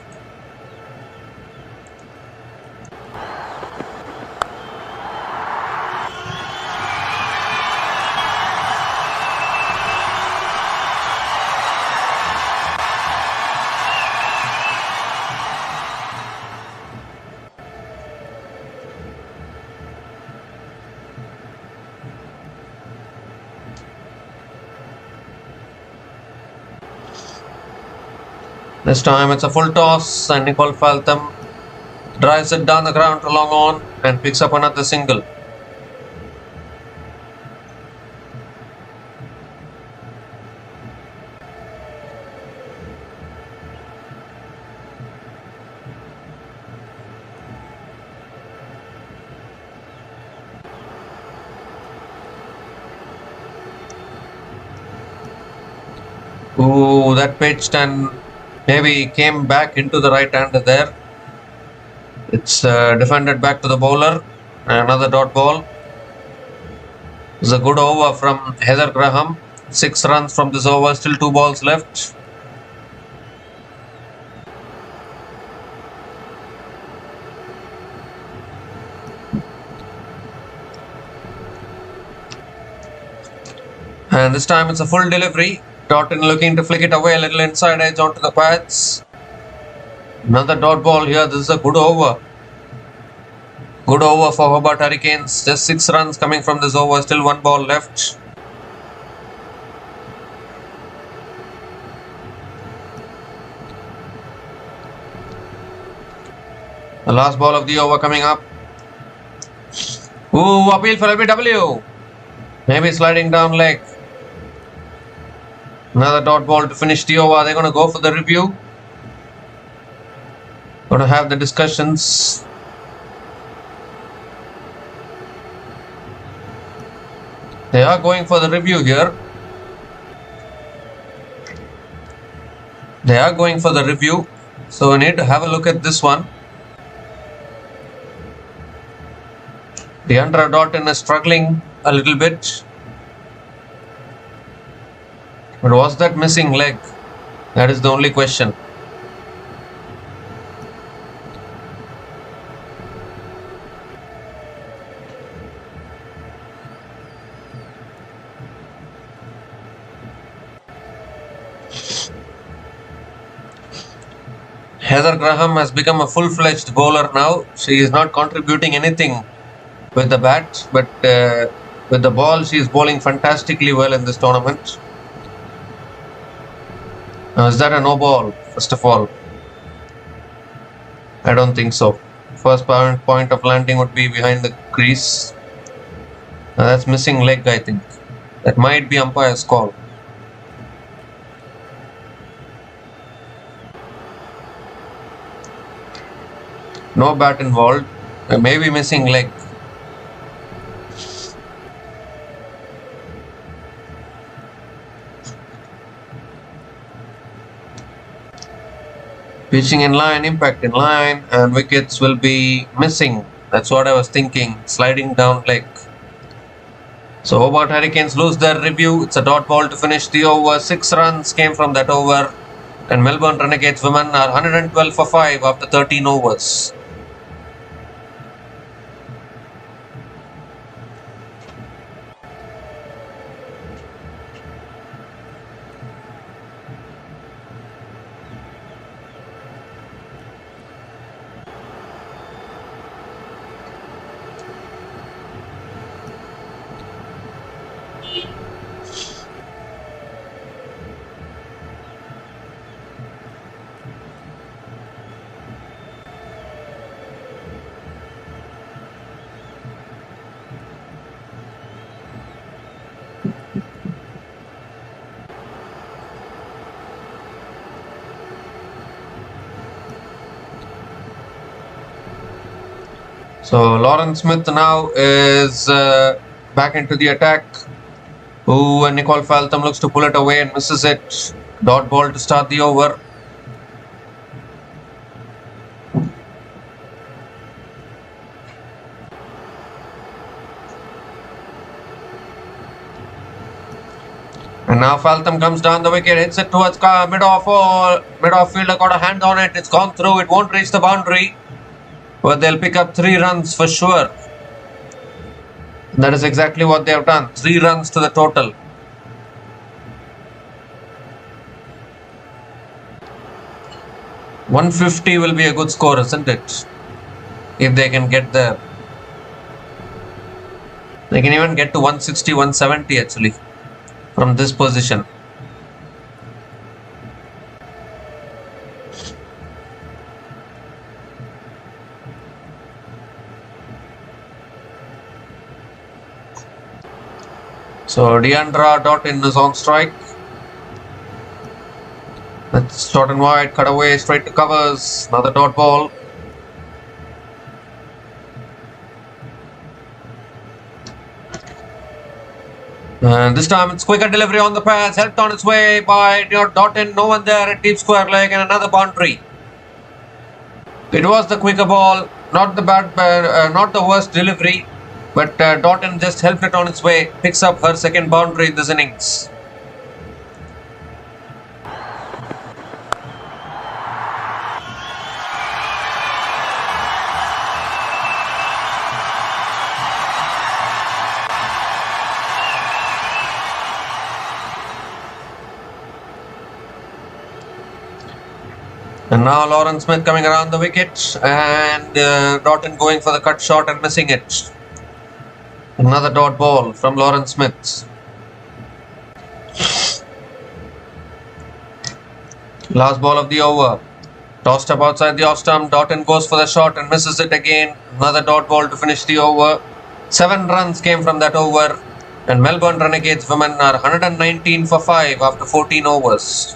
This time it's a full toss and Nicole Faltham drives it down the ground to long on and picks up another single. Ooh, that pitched and maybe came back into the right hander there. It's defended back to the bowler. Another dot ball. It's a good over from Heather Graham. 6 runs from this over, still 2 balls left. And this time it's a full delivery. Totten looking to flick it away a little inside edge onto the pads. Another dot ball here. This is a good over. Good over for Hobart Hurricanes. Just 6 runs coming from this over. Still 1 ball left. The last ball of the over coming up. Ooh, appeal for LBW. Maybe sliding down leg. Another dot ball to finish the over. They're going to go for the review. Going to have the discussions. They are going for the review here. They are going for the review. So we need to have a look at this one. Deandra Doughton is struggling a little bit. But was that missing leg? That is the only question. Heather Graham has become a full-fledged bowler now. She is not contributing anything with the bat, but with the ball she is bowling fantastically well in this tournament. Now, is that a no ball? First of all, I don't think so. First point of landing would be behind the crease. Now, that's missing leg, I think. That might be umpire's call. No bat involved. Maybe missing leg. Pitching in line, impact in line, and wickets will be missing. That's what I was thinking. Sliding down leg. So Hobart Hurricanes lose their review. It's a dot ball to finish the over. 6 runs came from that over. And Melbourne Renegades women are 112 for 5 after 13 overs. So Lauren Smith now is back into the attack. Ooh, and Nicole Faltham looks to pull it away and misses it. Dot ball to start the over. And now Faltham comes down the wicket, hits it towards mid-off fielder, got a hand on it. It's gone through. It won't reach the boundary. But they'll pick up 3 runs for sure. That is exactly what they have done. 3 runs to the total. $150 will be a good score, isn't it? If they can get there. They can even get to 160, 170 actually from this position. So Deandra Doughton is on strike. That's short and wide, cut away, straight to covers. Another dot ball. And this time it's quicker delivery on the pass, helped on its way by Doughton. No one there at deep square leg and another boundary. It was the quicker ball, not the not the worst delivery, but Doughton just helped it on its way. Picks up her second boundary in this innings. And now Lauren Smith coming around the wicket and Doughton going for the cut shot and missing it. Another dot ball from Lauren Smith. Last ball of the over. Tossed up outside the off stump. Doughton goes for the shot and misses it again. Another dot ball to finish the over. 7 runs came from that over. And Melbourne Renegades women are 119 for 5 after 14 overs.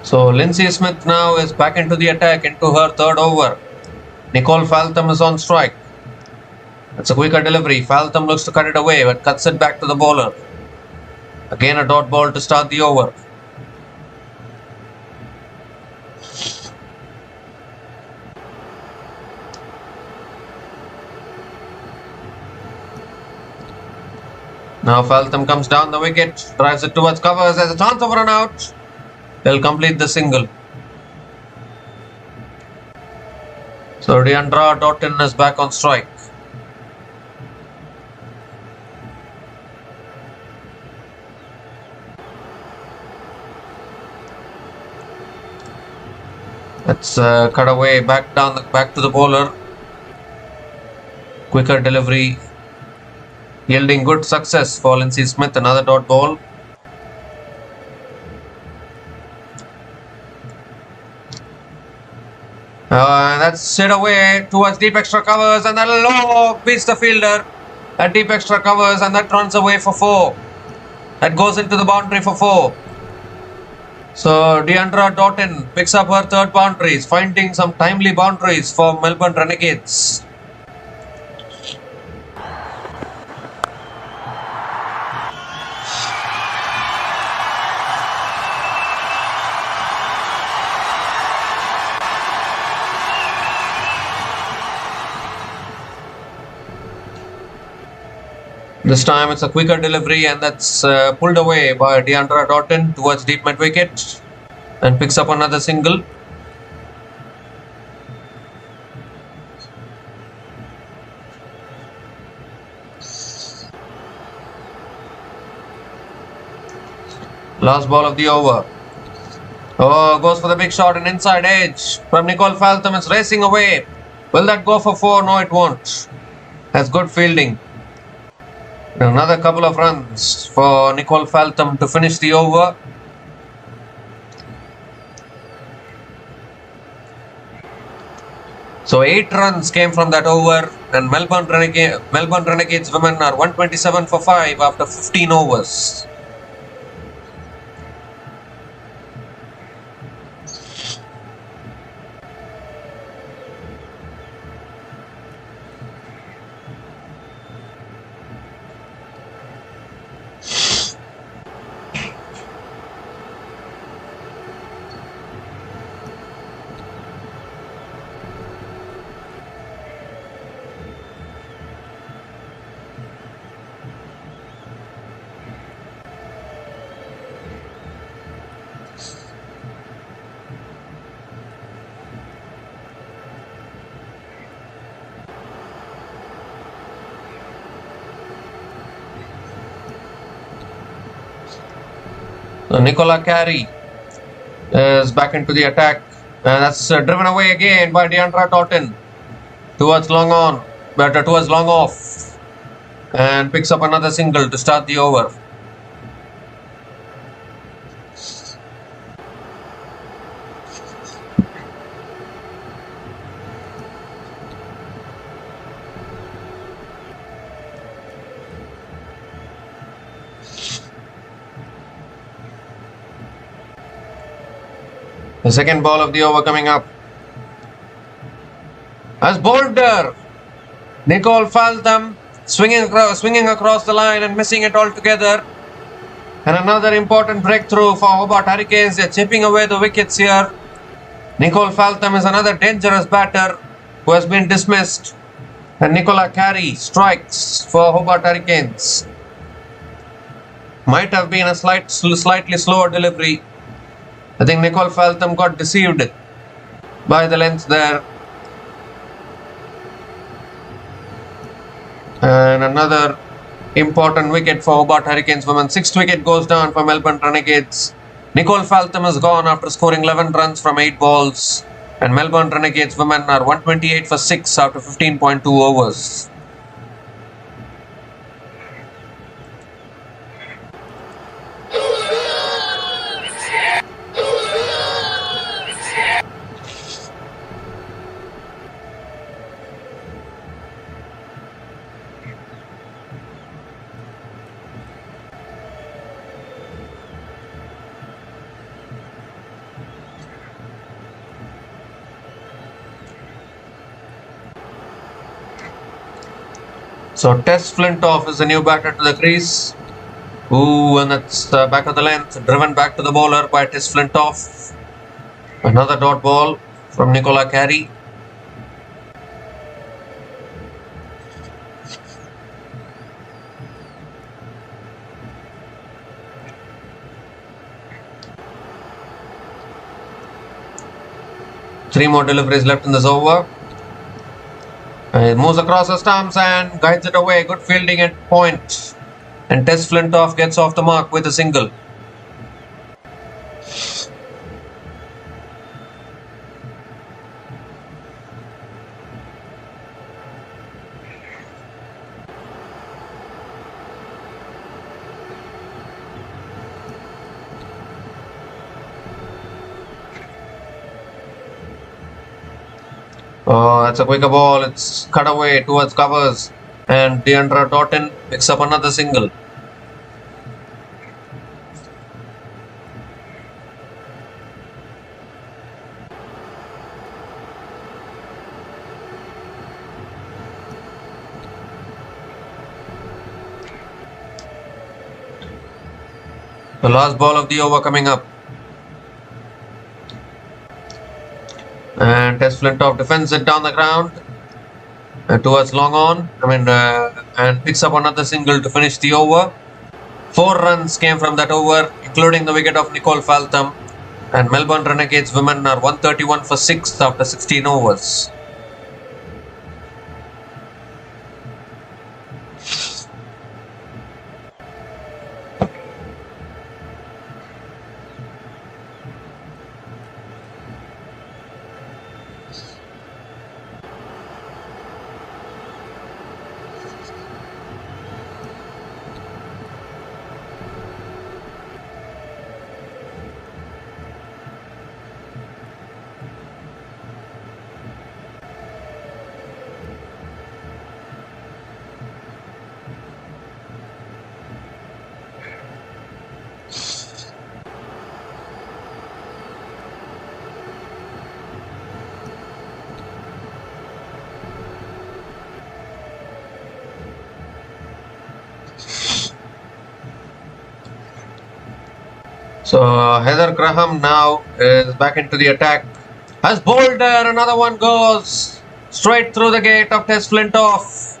So Lindsay Smith now is back into the attack into her third over. Nicole Faltham is on strike. It's a quicker delivery. Faltham looks to cut it away but cuts it back to the bowler. Again a dot ball to start the over. Now Faltham comes down the wicket, drives it towards covers. There's a chance of a run out. They'll complete the single. So Deandra Doughton is back on strike. Let's cut away back to the bowler. Quicker delivery, yielding good success for Lindsay Smith. Another dot ball. That's set away towards deep extra covers and that low beats the fielder at deep extra covers and that runs away for 4. That goes into the boundary for 4. So Deandra Doughton picks up her third boundaries, finding some timely boundaries for Melbourne Renegades. This time it's a quicker delivery and that's pulled away by Deandra Doughton towards deep mid wicket and picks up another single. Last ball of the over. Oh, goes for the big shot and inside edge from Nicole Faltham. It's racing away. Will that go for 4? No, it won't. Has good fielding. Another couple of runs for Nicole Faltham to finish the over. So 8 runs came from that over and Melbourne Renegades women are 127 for 5 after 15 overs. So Nicola Carey is back into the attack, and that's driven away again by Deandra Totten towards long on, better towards long off, and picks up another single to start the over. The second ball of the over coming up. As bolder, Nicole Faltham swinging across the line and missing it altogether. And another important breakthrough for Hobart Hurricanes. They're chipping away the wickets here. Nicole Faltham is another dangerous batter who has been dismissed. And Nicola Carey strikes for Hobart Hurricanes. Might have been a slightly slower delivery. I think Nicole Faltham got deceived by the length there. And another important wicket for Hobart Hurricanes women. Sixth wicket goes down for Melbourne Renegades. Nicole Faltham is gone after scoring 11 runs from 8 balls. And Melbourne Renegades women are 128 for 6 after 15.2 overs. So Tess Flintoff is the new batter to the crease. Ooh, and that's back of the length, driven back to the bowler by Tess Flintoff. Another dot ball from Nicola Carey. Three more deliveries left in this over. It moves across the stumps and guides it away. Good fielding at point. And Tess Flintoff gets off the mark with a single. Oh, that's a quicker ball. It's cut away towards covers. And Deandra Totten picks up another single. The last ball of the over coming up. And Tess Flintoff defends it down the ground towards long on. And picks up another single to finish the over. 4 runs came from that over, including the wicket of Nicole Faltham. And Melbourne Renegades women are 131 for 6 after 16 overs. So Heather Graham now is back into the attack. As bolder, another one goes straight through the gate of Tess Flintoff.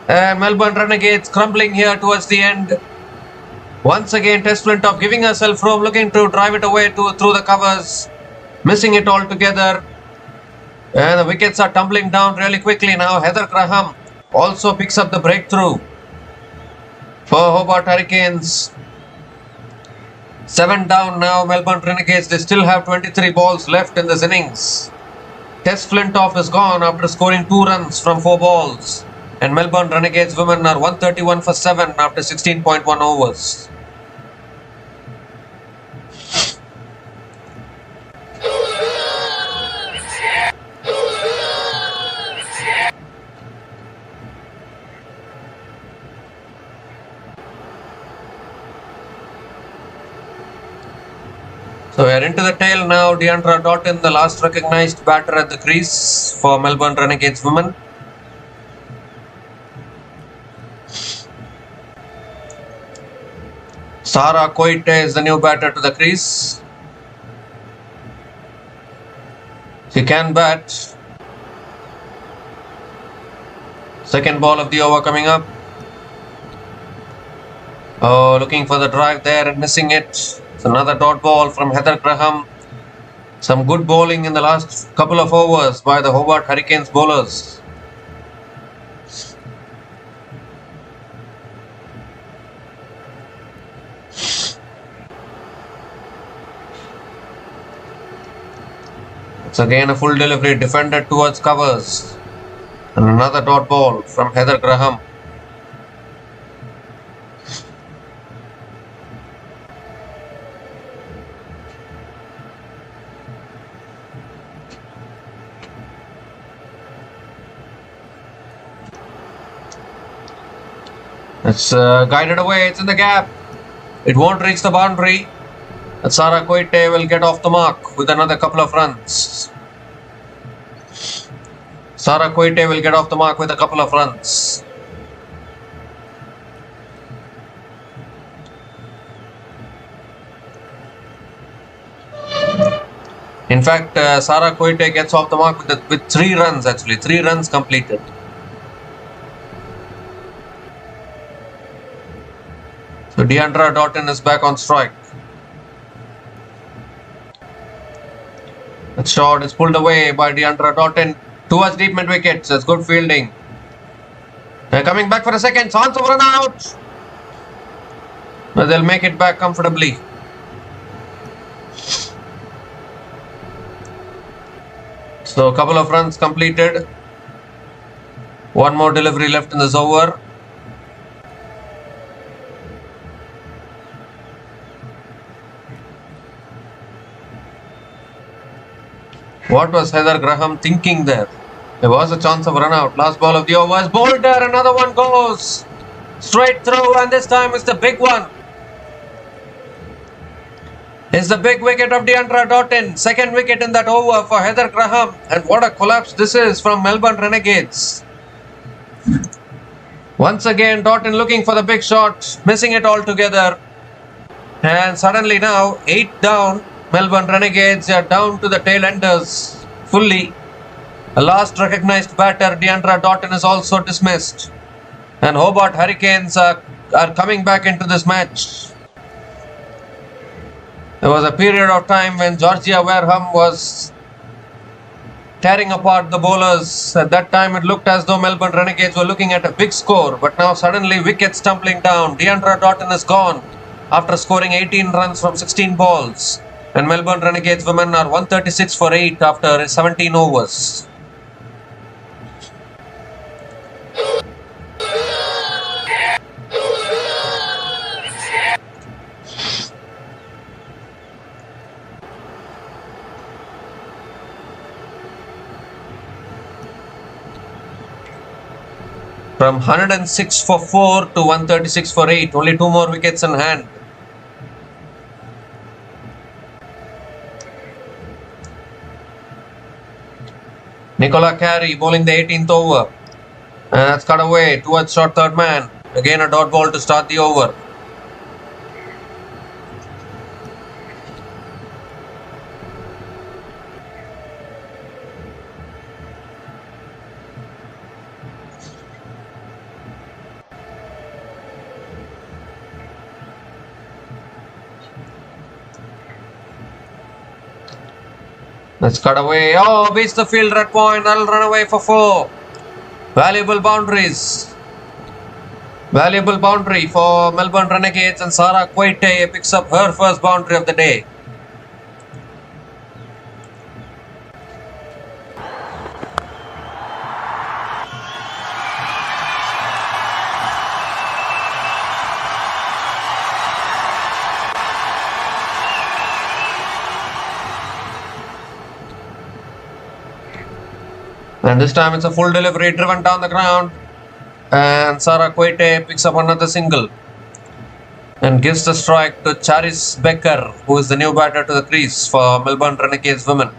And Melbourne Renegades crumbling here towards the end. Once again, Tess Flintoff giving herself room, looking to drive it away through the covers. Missing it altogether. And the wickets are tumbling down really quickly now. Heather Graham also picks up the breakthrough for Hobart Hurricanes. 7 down now, Melbourne Renegades. They still have 23 balls left in this innings. Tess Flintoff is gone after scoring 2 runs from 4 balls. And Melbourne Renegades women are 131 for 7 after 16.1 overs. So we are into the tail now. Deandra Doughton, the last recognised batter at the crease for Melbourne Renegades women. Sarah Coite is the new batter to the crease. She can bat. Second ball of the over coming up. Oh, looking for the drive there and missing it. It's another dot ball from Heather Graham. Some good bowling in the last couple of overs by the Hobart Hurricanes bowlers. It's again a full delivery defended towards covers. And another dot ball from Heather Graham. It's guided away, it's in the gap. It won't reach the boundary. And Sarah Coite will get off the mark with another couple of runs. Sarah Coite will get off the mark with a couple of runs. In fact, Sarah Coite gets off the mark with 3 runs actually. 3 runs completed. So Deandra Doughton is back on strike. That shot is pulled away by Deandra Doughton towards deep mid wickets. That's good fielding. They're coming back for a second. Chance of run out. But they'll make it back comfortably. So a couple of runs completed. One more delivery left in this over. What was Heather Graham thinking there? There was a chance of run out. Last ball of the over is bowled there. Another one goes straight through, and this time it's the big one. It's the big wicket of Deandra Doughton. Second wicket in that over for Heather Graham. And what a collapse this is from Melbourne Renegades. Once again, Doughton looking for the big shot, missing it altogether. And suddenly now, 8 down. Melbourne Renegades are down to the tail enders fully. The last recognised batter, Deandra Doughton, is also dismissed. And Hobart Hurricanes are coming back into this match. There was a period of time when Georgia Wareham was tearing apart the bowlers. At that time it looked as though Melbourne Renegades were looking at a big score. But now suddenly wickets tumbling down. Deandra Doughton is gone after scoring 18 runs from 16 balls. And Melbourne Renegades women are 136 for 8 after 17 overs. From 106 for 4 to 136 for 8. Only 2 more wickets in hand. Nicola Carey bowling the 18th over. And that's cut away towards short third man. Again a dot ball to start the over. Let's cut away. Oh, beats the field red point. That'll run away for 4. Valuable boundaries. Valuable boundary for Melbourne Renegades, and Sara Quaite picks up her first boundary of the day. And this time it's a full delivery driven down the ground. And Sara Quaite picks up another single and gives the strike to Charis Becker, who is the new batter to the crease for Melbourne Renegades women.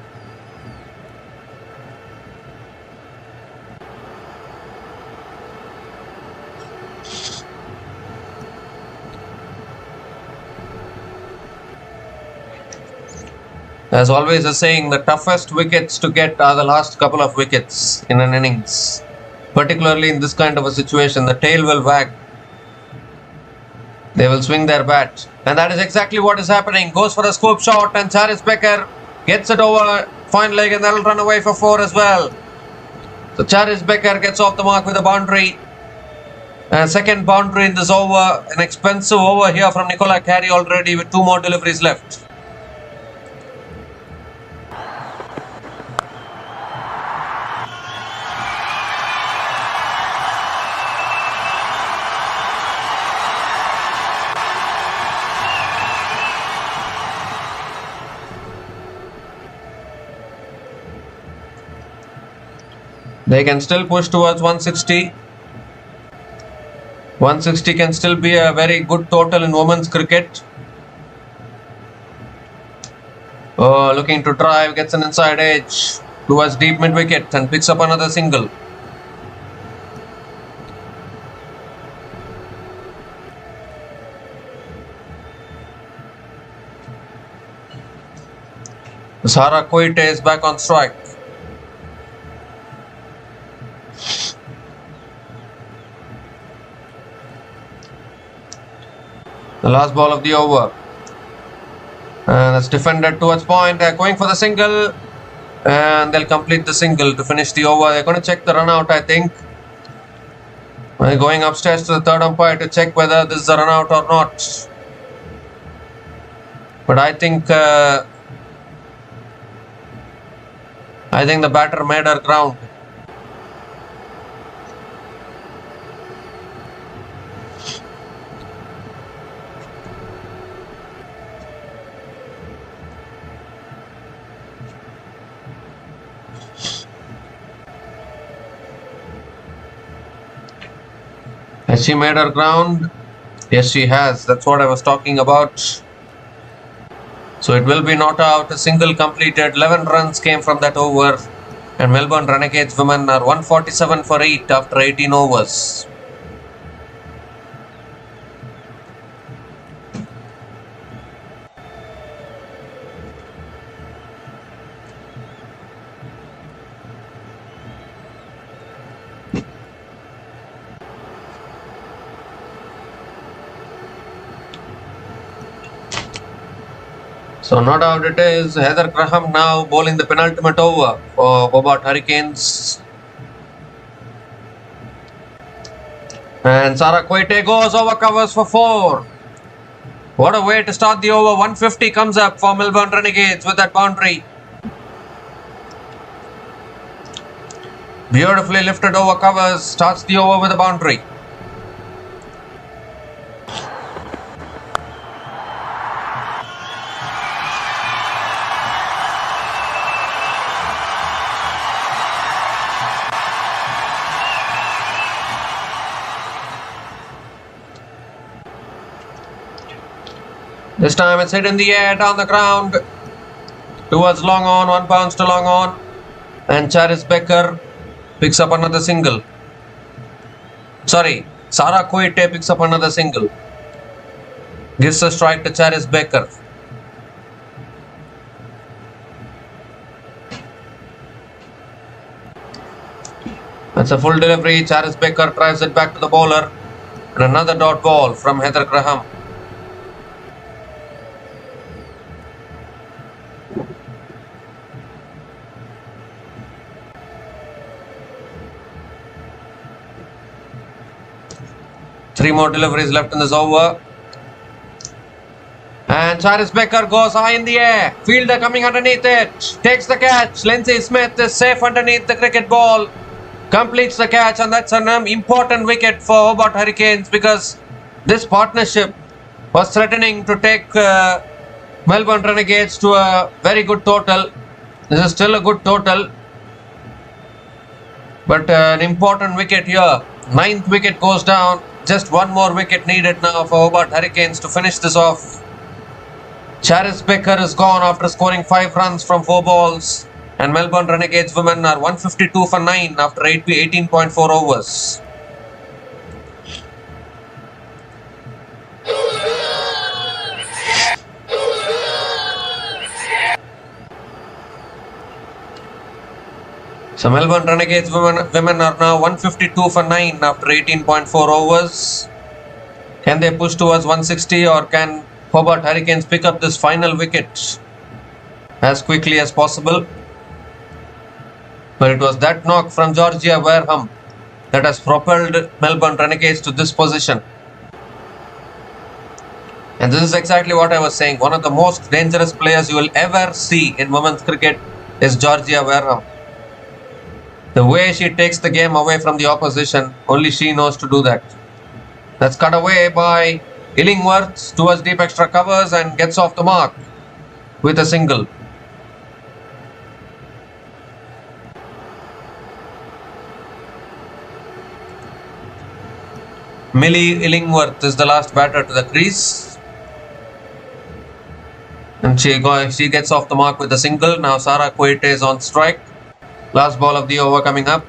As always, a saying, the toughest wickets to get are the last couple of wickets in an innings. Particularly in this kind of a situation, the tail will wag. They will swing their bat. And that is exactly what is happening. Goes for a scoop shot and Charis Becker gets it over fine leg, and that will run away for 4 as well. So Charis Becker gets off the mark with a boundary. Second boundary in this over. An expensive over here from Nicola Carey already with 2 more deliveries left. They can still push towards 160. 160 can still be a very good total in women's cricket. Looking to drive, gets an inside edge towards deep mid wicket and picks up another single. Sara Quaite is back on strike. The last ball of the over. And that's defended towards point. They're going for the single. And they'll complete the single to finish the over. They're going to check the run out, I think. They're going upstairs to the third umpire to check whether this is a run out or not. But I think the batter made her ground. Has she made her ground? Yes, she has. That's what I was talking about. So it will be not out. A single completed. 11 runs came from that over. And Melbourne Renegades women are 147 for 8 after 18 overs. So no doubt it is Heather Graham now bowling the penultimate over for Hobart Hurricanes. And Sara Quaite goes over, covers for 4. What a way to start the over. 150 comes up for Melbourne Renegades with that boundary. Beautifully lifted over, covers, starts the over with a boundary. This time it's hit in the air, down the ground, towards long on, 1 bounce to long on. And Charis Becker picks up another single. Sorry, Sara Quaite picks up another single. Gives a strike to Charis Becker. That's a full delivery. Charis Becker drives it back to the bowler. And another dot ball from Heather Graham. 3 more deliveries left in this over. And Charis Becker goes high in the air. Fielder coming underneath it. Takes the catch. Lindsay Smith is safe underneath the cricket ball. Completes the catch, and that's an important wicket for Hobart Hurricanes, because this partnership was threatening to take Melbourne Renegades to a very good total. This is still a good total, but an important wicket here. 9th wicket goes down. Just 1 more wicket needed now for Hobart Hurricanes to finish this off. Charis Becker is gone after scoring 5 runs from 4 balls, and Melbourne Renegades women are 152 for 9 after 18.4 overs. So Melbourne Renegades women are now 152 for 9 after 18.4 overs. Can they push towards 160, or can Hobart Hurricanes pick up this final wicket as quickly as possible? But it was that knock from Georgia Wareham that has propelled Melbourne Renegades to this position. And this is exactly what I was saying. One of the most dangerous players you will ever see in women's cricket is Georgia Wareham. The way she takes the game away from the opposition, only she knows to do that. That's cut away by Illingworth towards deep extra covers and gets off the mark with a single. Millie Illingworth is the last batter to the crease, and she gets off the mark with a single. Now Sarah Quaite is on strike. Last ball of the over coming up.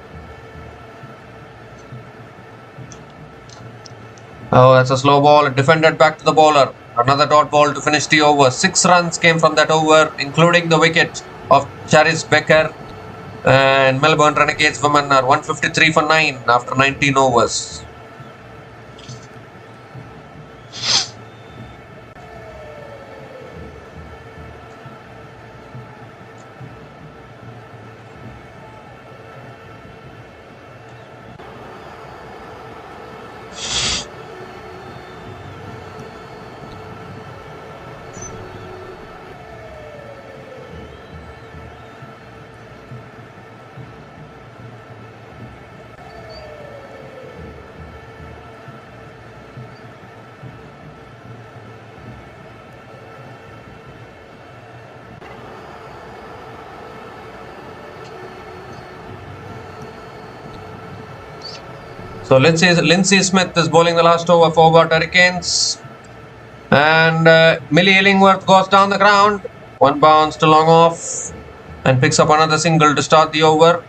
Oh, that's a slow ball. Defended back to the bowler. Another dot ball to finish the over. 6 runs came from that over, including the wicket of Charis Becker. And Melbourne Renegades women are 153 for 9 after 19 overs. So Lindsay Smith is bowling the last over for Hobart Hurricanes. And Millie Illingworth goes down the ground. 1 bounce to long off and picks up another single to start the over.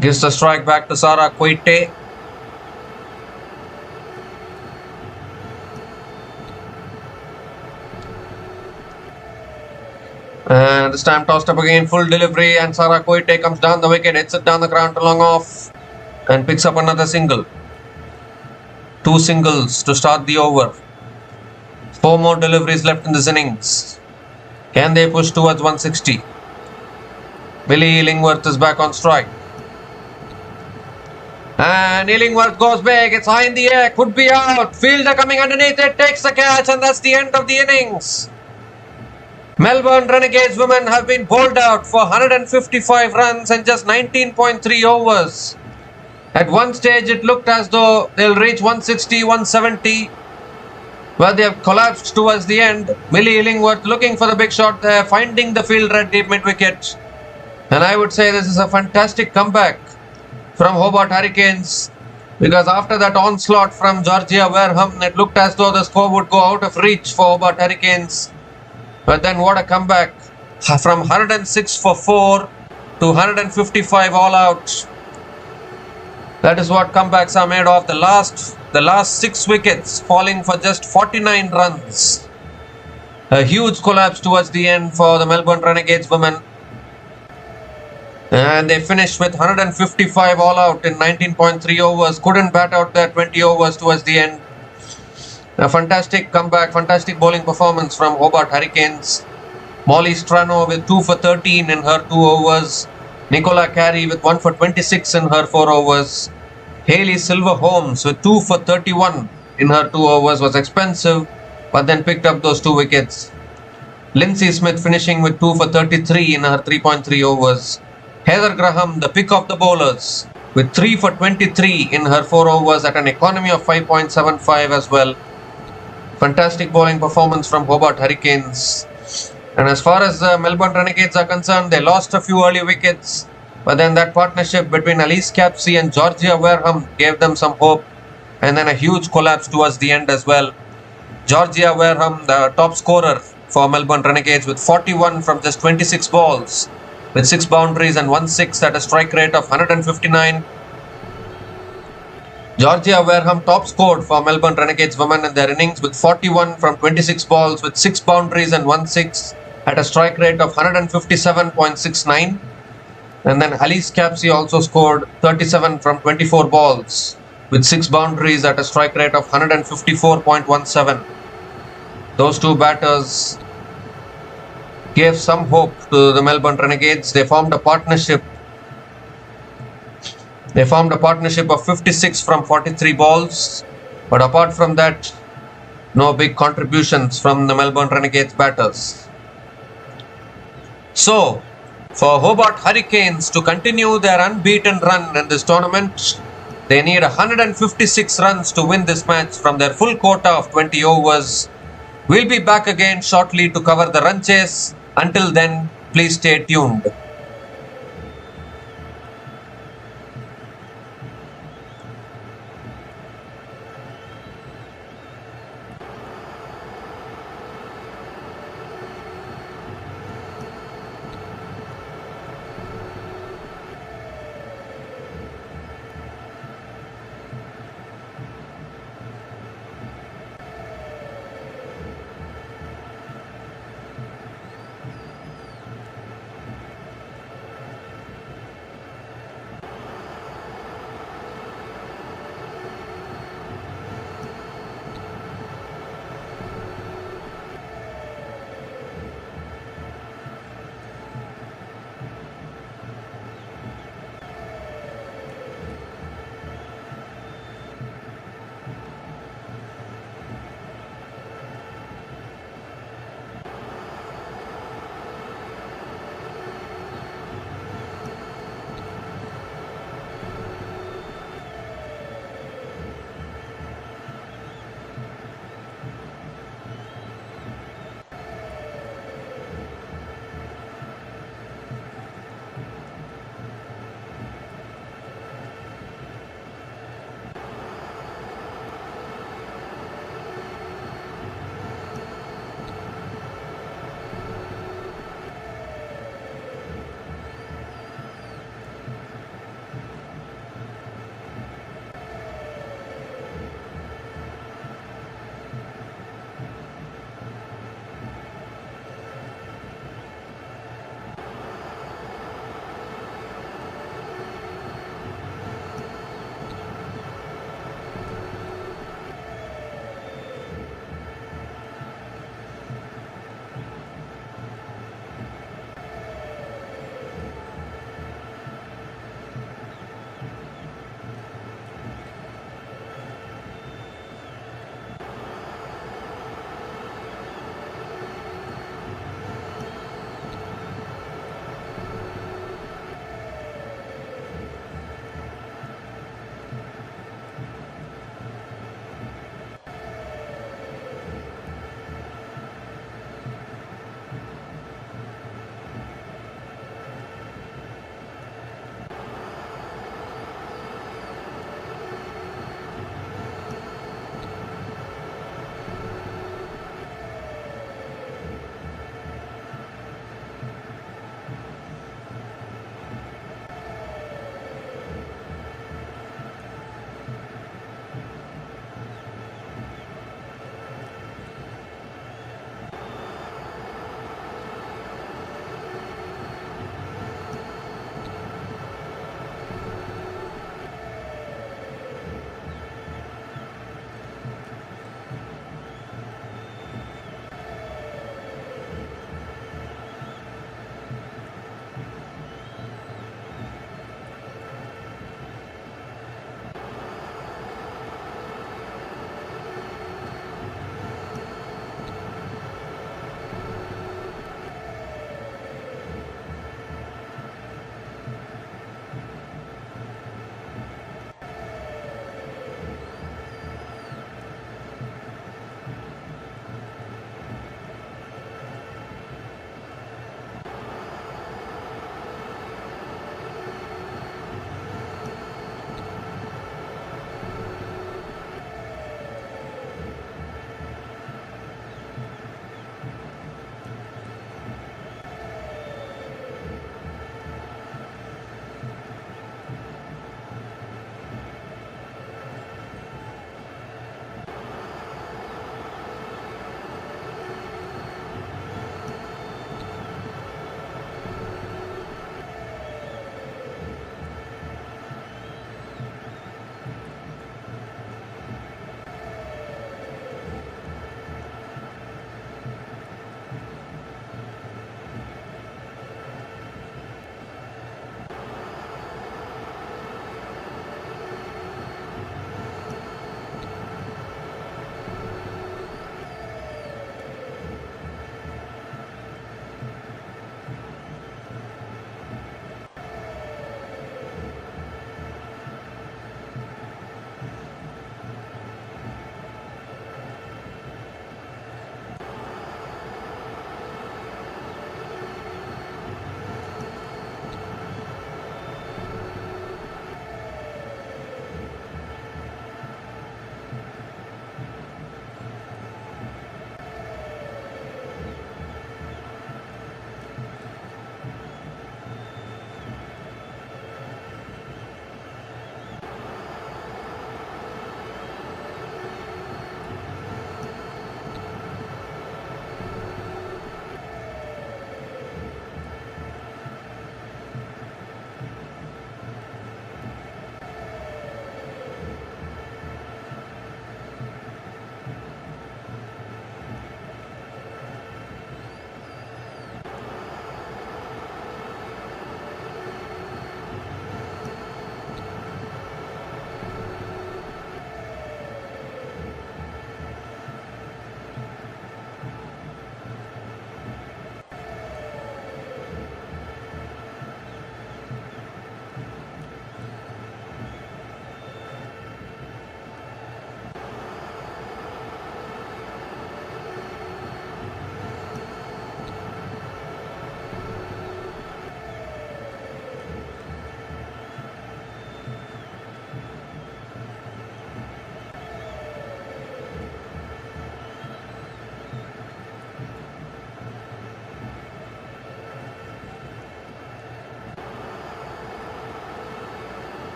Gives the strike back to Sarah Quaite. And this time tossed up again, full delivery, and Sarah Quaite comes down the wicket, hits it down the ground to long off and picks up another single. 2 singles to start the over. 4 more deliveries left in this innings. Can they push towards 160? Millie Illingworth is back on strike. And Illingworth goes big, it's high in the air, could be out. Fielder coming underneath it, takes the catch, and that's the end of the innings. Melbourne Renegades women have been bowled out for 155 runs in just 19.3 overs. At one stage it looked as though they'll reach 160, 170, but they have collapsed towards the end. Millie Illingworth looking for the big shot there, finding the fielder at deep mid-wicket. And I would say this is a fantastic comeback from Hobart Hurricanes, because after that onslaught from Georgia Wareham, it looked as though the score would go out of reach for Hobart Hurricanes. But then what a comeback, from 106 for 4 to 155 all out. That is what comebacks are made of. The last 6 wickets falling for just 49 runs. A huge collapse towards the end for the Melbourne Renegades women. And they finished with 155 all out in 19.3 overs. Couldn't bat out their 20 overs towards the end. A fantastic comeback, fantastic bowling performance from Hobart Hurricanes. Molly Strano with 2 for 13 in her 2 overs. Nicola Carey with 1 for 26 in her 4 overs. Hayley Silver Holmes with 2 for 31 in her 2 overs was expensive, but then picked up those 2 wickets. Lindsay Smith finishing with 2 for 33 in her 3.3 overs. Heather Graham, the pick of the bowlers, with 3 for 23 in her 4 overs at an economy of 5.75 as well. Fantastic bowling performance from Hobart Hurricanes. And as far as the Melbourne Renegades are concerned, they lost a few early wickets, but then that partnership between Elise Capsey and Georgia Wareham gave them some hope, and then a huge collapse towards the end as well. Georgia Wareham, the top scorer for Melbourne Renegades, with 41 from just 26 balls, with 6 boundaries and 1 6 at a strike rate of 159. Georgia Wareham top scored for Melbourne Renegades women in their innings with 41 from 26 balls with 6 boundaries and 1 6 at a strike rate of 157.69. And then Alice Capsey also scored 37 from 24 balls with 6 boundaries at a strike rate of 154.17. Those two batters gave some hope to the Melbourne Renegades. They formed a partnership of 56 from 43 balls, but apart from that, no big contributions from the Melbourne Renegades batters. So, for Hobart Hurricanes to continue their unbeaten run in this tournament, they need 156 runs to win this match from their full quota of 20 overs. We'll be back again shortly to cover the run chase. Until then, please stay tuned.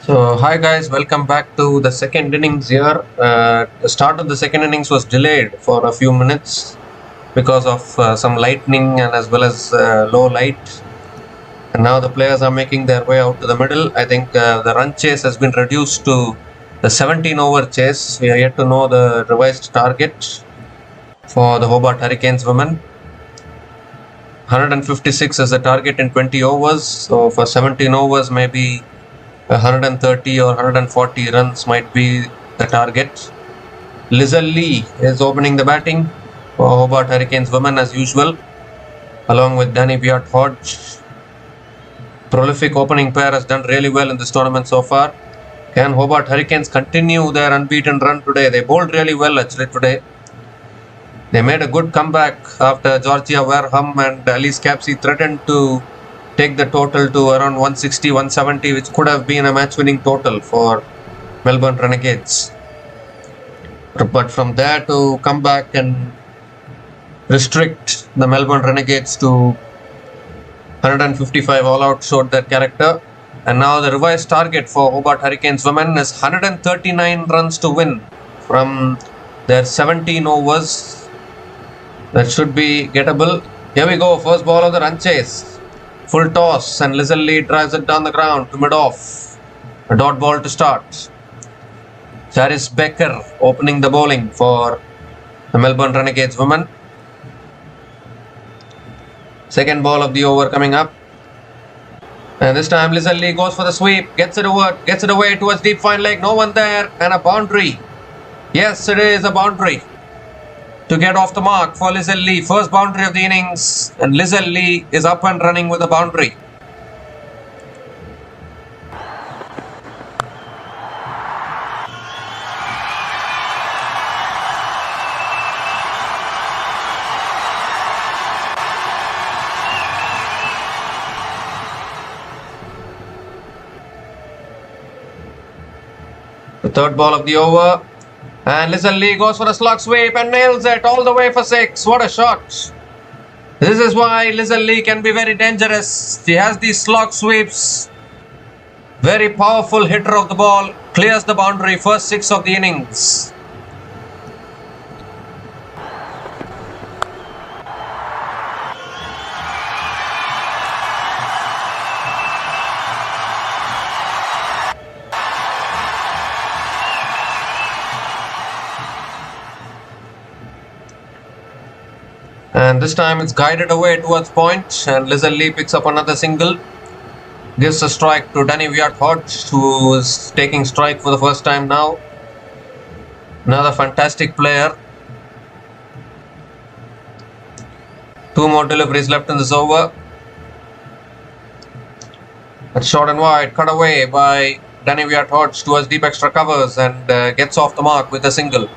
So, hi guys, welcome back to the second innings here. The start of the second innings was delayed for a few minutes because of some lightning and as well as low light. And now the players are making their way out to the middle. I think the run chase has been reduced to the 17 over chase. We are yet to know the revised target for the Hobart Hurricanes women. 156 is the target in 20 overs. So, for 17 overs, maybe 130 or 140 runs might be the target. Lizelle Lee is opening the batting for Hobart Hurricanes women as usual, along with Danny Hodge. Prolific opening pair has done really well in this tournament so far. Can Hobart Hurricanes continue their unbeaten run today? They bowled really well actually today. They made a good comeback after Georgia Wareham and Alice Capsey threatened to take the total to around 160, 170, which could have been a match-winning total for Melbourne Renegades. But from there to come back and restrict the Melbourne Renegades to 155 all-out showed their character. And now the revised target for Hobart Hurricanes women is 139 runs to win from their 17 overs. That should be gettable. Here we go, first ball of the run chase. Full toss and Lizelle Lee drives it down the ground to mid-off. A dot ball to start. Charis Becker opening the bowling for the Melbourne Renegades women. Second ball of the over coming up. And this time Lizelle Lee goes for the sweep, gets it away towards deep fine leg, no one there, and a boundary. Yes, it is a boundary to get off the mark for Lizelle Lee. First boundary of the innings, and Lizelle Lee is up and running with a boundary. The third ball of the over. And Lizelle Lee goes for a slog sweep and nails it all the way for 6. What a shot. This is why Lizelle Lee can be very dangerous. She has these slog sweeps. Very powerful hitter of the ball. Clears the boundary, first 6 of the innings. And this time it's guided away towards point, and Lizelle Lee picks up another single. Gives a strike to Danny Hodge, who is taking strike for the first time now. Another fantastic player. 2 more deliveries left in this over. That's short and wide, cut away by Danny Hodge towards deep extra covers and gets off the mark with a single.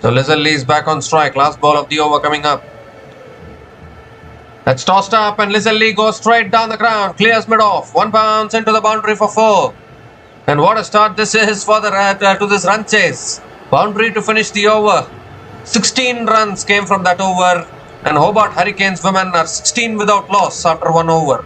So Lizelle Lee is back on strike. Last ball of the over coming up. That's tossed up and Lizelle Lee goes straight down the ground. Clears mid-off. 1 bounce into the boundary for 4. And what a start this is for the to this run chase. Boundary to finish the over. 16 runs came from that over. And Hobart Hurricanes women are 16 without loss after 1 over.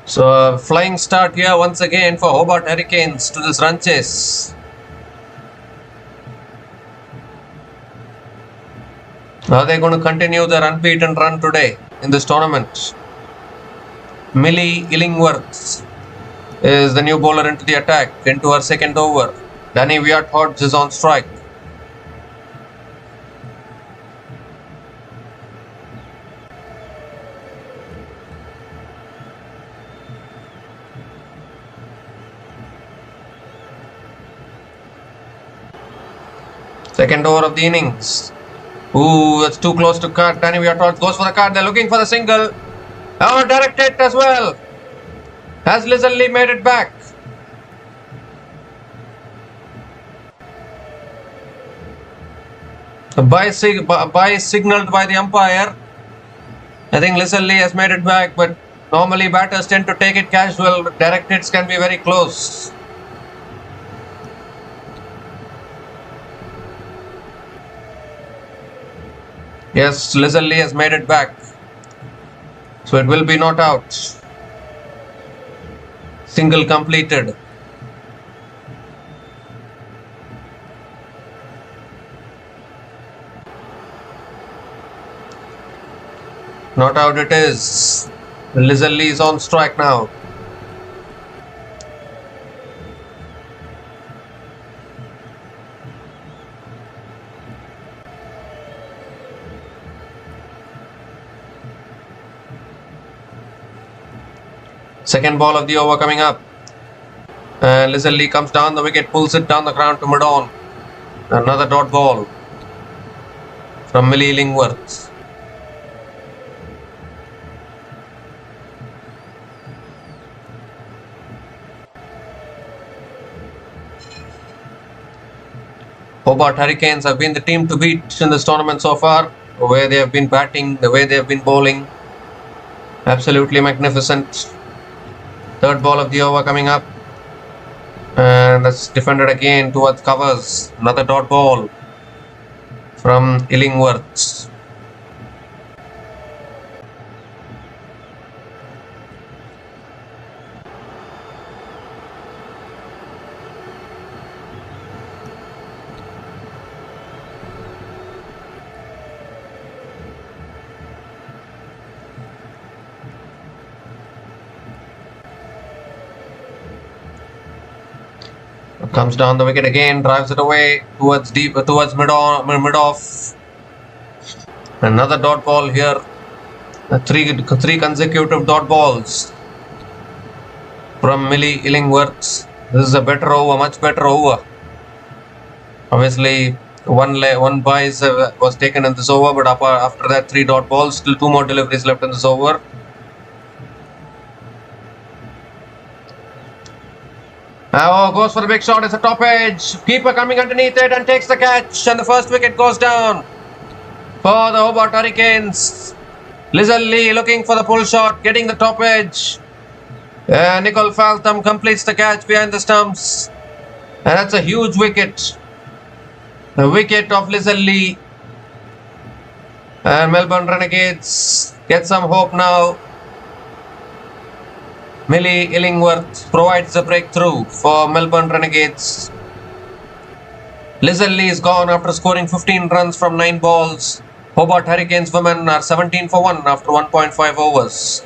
So a flying start here once again for Hobart Hurricanes to this run chase. Are they going to continue their unbeaten run today in this tournament? Millie Illingworth is the new bowler into the attack, into her second over. Danny Hodge is on strike. Second over of the innings. Ooh, that's too close to cut. Danny Hodge goes for the cut. They're looking for the single. Oh, direct hit as well. Has Lizzie made it back? By signaled by the umpire. I think Lizzie has made it back, but normally batters tend to take it casual. Direct hits can be very close. Yes, Lizzie has made it back. So it will be not out. Single completed. Not out it is. Lizzie is on strike now. Second ball of the over coming up. Lizzie comes down the wicket, pulls it down the ground to mid-on. Another dot ball from Millie Illingworth. Hobart Hurricanes have been the team to beat in this tournament so far. The way they have been batting, the way they have been bowling. Absolutely magnificent. Third ball of the over coming up. And that's defended again towards covers. Another dot ball from Illingworth. Comes down the wicket again, drives it away towards mid-off. Another dot ball here. Three consecutive dot balls from Millie Illingworth. This is a better over, much better over. Obviously, one buys was taken in this over, but after that 3 dot balls, still 2 more deliveries left in this over. Oh, goes for the big shot. It's a top edge. Keeper coming underneath it and takes the catch. And the first wicket goes down for the Hobart Hurricanes. Lizzie looking for the pull shot, getting the top edge. Nicole Faltham completes the catch behind the stumps. And that's a huge wicket. The wicket of Lizzie. And Melbourne Renegades get some hope now. Millie Illingworth provides the breakthrough for Melbourne Renegades. Lizzie is gone after scoring 15 runs from 9 balls. Hobart Hurricanes women are 17 for 1 after 1.5 overs.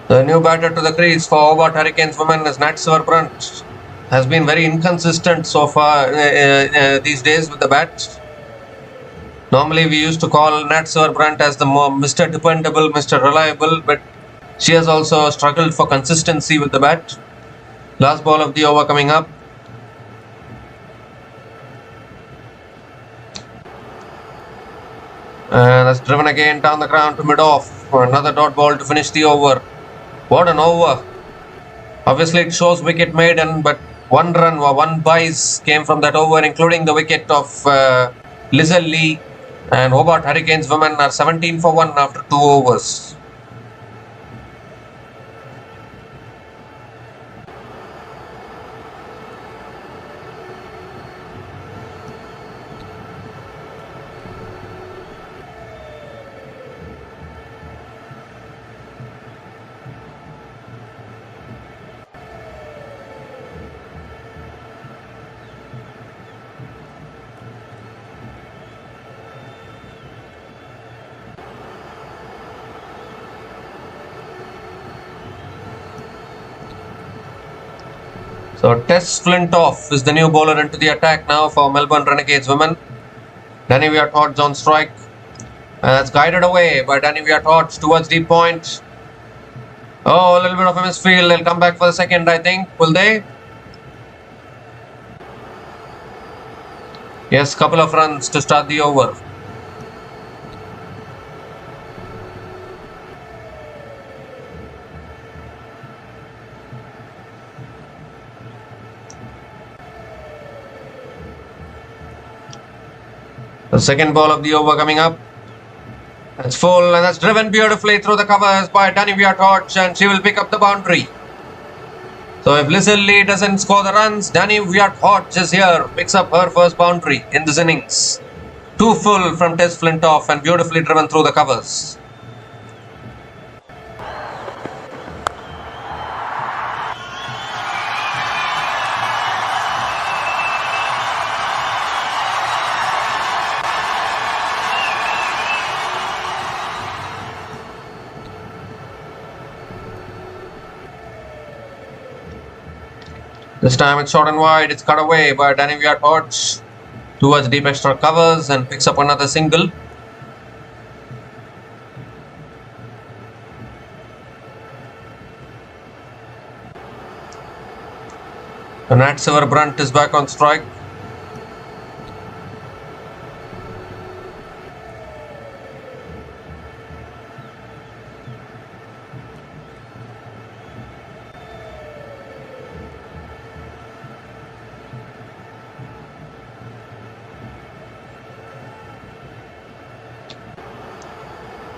The new batter to the crease for Hobart Hurricanes women is Nat Brunt. Has been very inconsistent so far these days with the bat. Normally we used to call Nat Brunt as the Mr. Dependable, Mr. Reliable, but she has also struggled for consistency with the bat. Last ball of the over coming up. And that's driven again down the ground to mid-off for another dot ball to finish the over. What an over. Obviously it shows wicket maiden, but 1 run or 1 buys came from that over, including the wicket of Lizzie. And Hobart Hurricanes women are 17 for 1 after 2 overs. So Tess Flintoff is the new bowler into the attack now for Melbourne Renegades women. Danny Viat-Hodge on strike. And it's guided away by Danny Viat-Hodge towards deep point. Oh, a little bit of a misfield. They'll come back for the second, I think. Will they? Yes, couple of runs to start the over. The second ball of the over coming up. That's full and that's driven beautifully through the covers by Danny Viat-Hodge, and she will pick up the boundary. So if Liz Lee doesn't score the runs, Danny Viat-Hodge is here, picks up her first boundary in this innings. Too full from Tess Flintoff and beautifully driven through the covers. This time it's short and wide, it's cut away by Danny Viat-Hodge towards deep extra covers and picks up another single. And Nat Silver-Brunt is back on strike.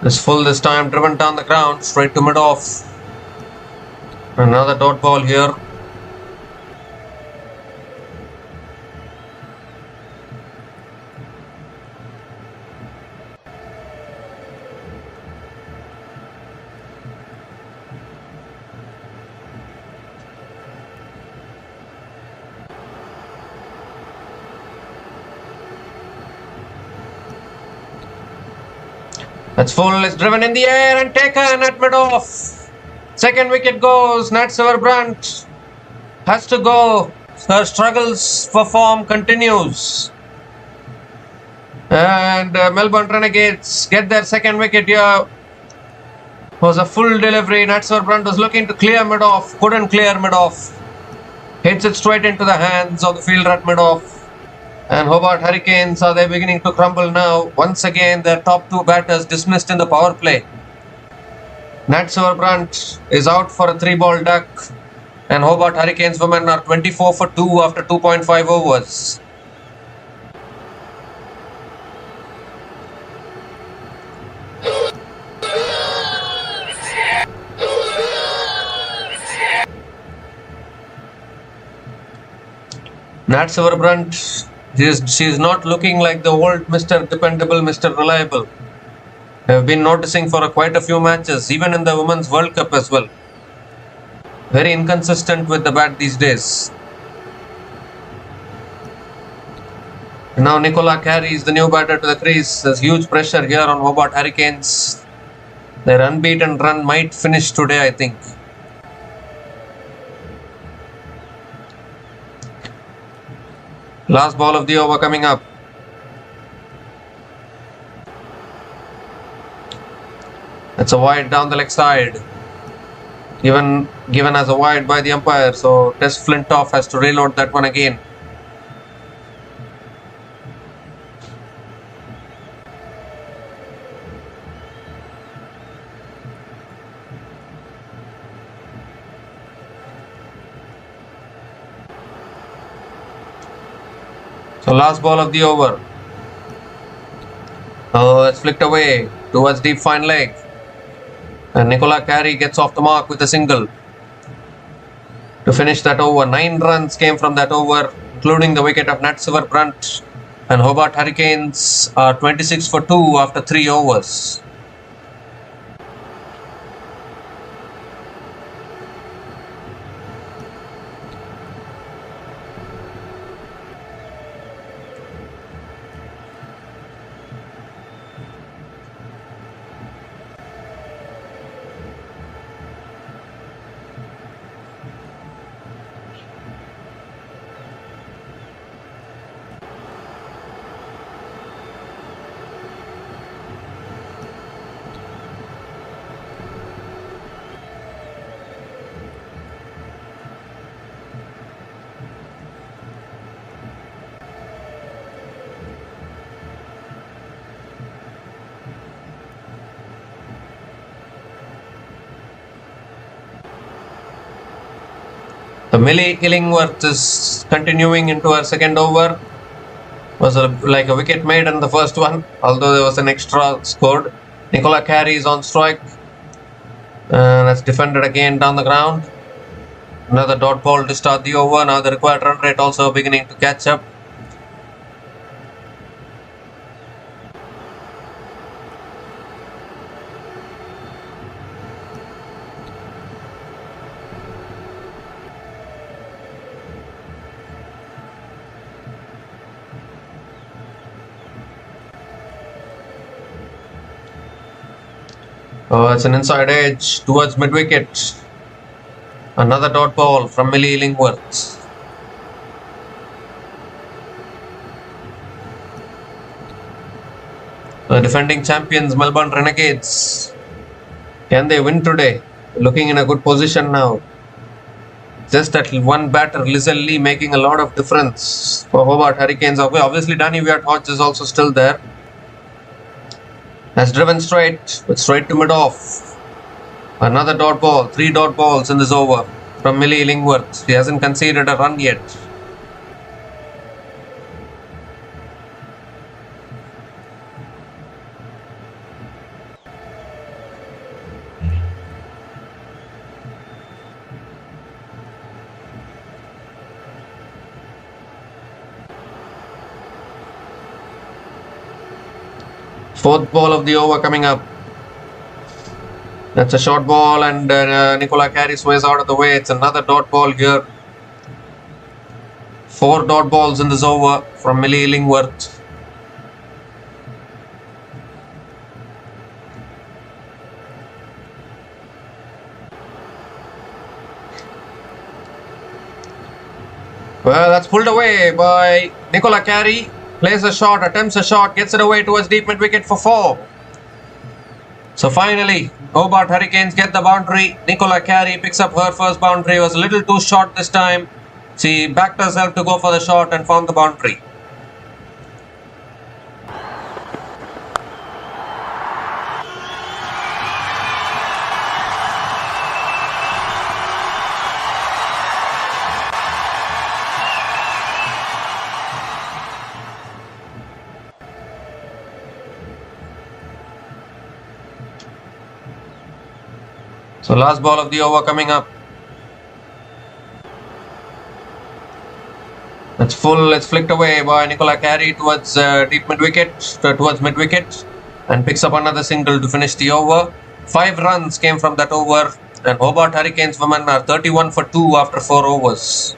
This full this time, driven down the ground, straight to mid-off. Another dot ball here. That's full, it's driven in the air and taken at mid-off. Second wicket goes, Nat Silver-Brunt has to go. Her struggles for form continues. And Melbourne Renegades get their second wicket here. It was a full delivery. Nat Silver-Brunt was looking to clear mid-off, couldn't clear mid-off. Hits it straight into the hands of the fielder at mid-off. And Hobart Hurricanes, are they beginning to crumble now? Once again, their top two batters dismissed in the power play. Nat Silver-Brunt is out for a 3-ball duck. And Hobart Hurricanes women are 24 for 2 after 2.5 overs. Nat Silver-Brunt, she is not looking like the old Mr. Dependable, Mr. Reliable. I've been noticing for quite a few matches, even in the Women's World Cup as well. Very inconsistent with the bat these days. And now Nicola carries the new batter to the crease. There's huge pressure here on Hobart Hurricanes. Their unbeaten run might finish today, I think. Last ball of the over coming up. It's a wide down the leg side. Given as a wide by the umpire. So Tess Flintoff has to reload that one again. So last ball of the over. Oh, it's flicked away towards deep fine leg. And Nicola Carey gets off the mark with a single. To finish that over, 9 runs came from that over, including the wicket of Nat Silver-Brunt. And Hobart Hurricanes are 26 for 2 after 3 overs. The Millie Illingworth is continuing into her second over. Was like a wicket made in the first one, although there was an extra scored. Nicola Carey is on strike. That's defended again down the ground. Another dot ball to start the over. Now the required run rate also beginning to catch up. Oh, it's an inside edge towards mid-wicket. Another dot ball from Millie Illingworth. The defending champions Melbourne Renegades. Can they win today? Looking in a good position now. Just that one batter, Lizelle Lee, making a lot of difference for Hobart Hurricanes. Obviously, Danny Wyatt-Hodge is also still there. Has driven straight, but straight to mid-off. Another dot ball, 3 dot balls in this over from Millie Illingworth. She hasn't conceded a run yet. Fourth ball of the over coming up. That's a short ball and Nicola Carey sways out of the way. It's another dot ball here. 4 dot balls in this over from Millie Illingworth. Well, that's pulled away by Nicola Carey. Plays a shot, attempts a shot, gets it away towards deep mid-wicket for 4. So finally, Hobart Hurricanes get the boundary. Nicola Carey picks up her first boundary. Was a little too short this time. She backed herself to go for the shot and found the boundary. So last ball of the over coming up. It's full, it's flicked away by Nicola Carey towards deep mid-wicket, towards mid-wicket, and picks up another single to finish the over. 5 runs came from that over, and Hobart Hurricanes women are 31 for 2 after 4 overs.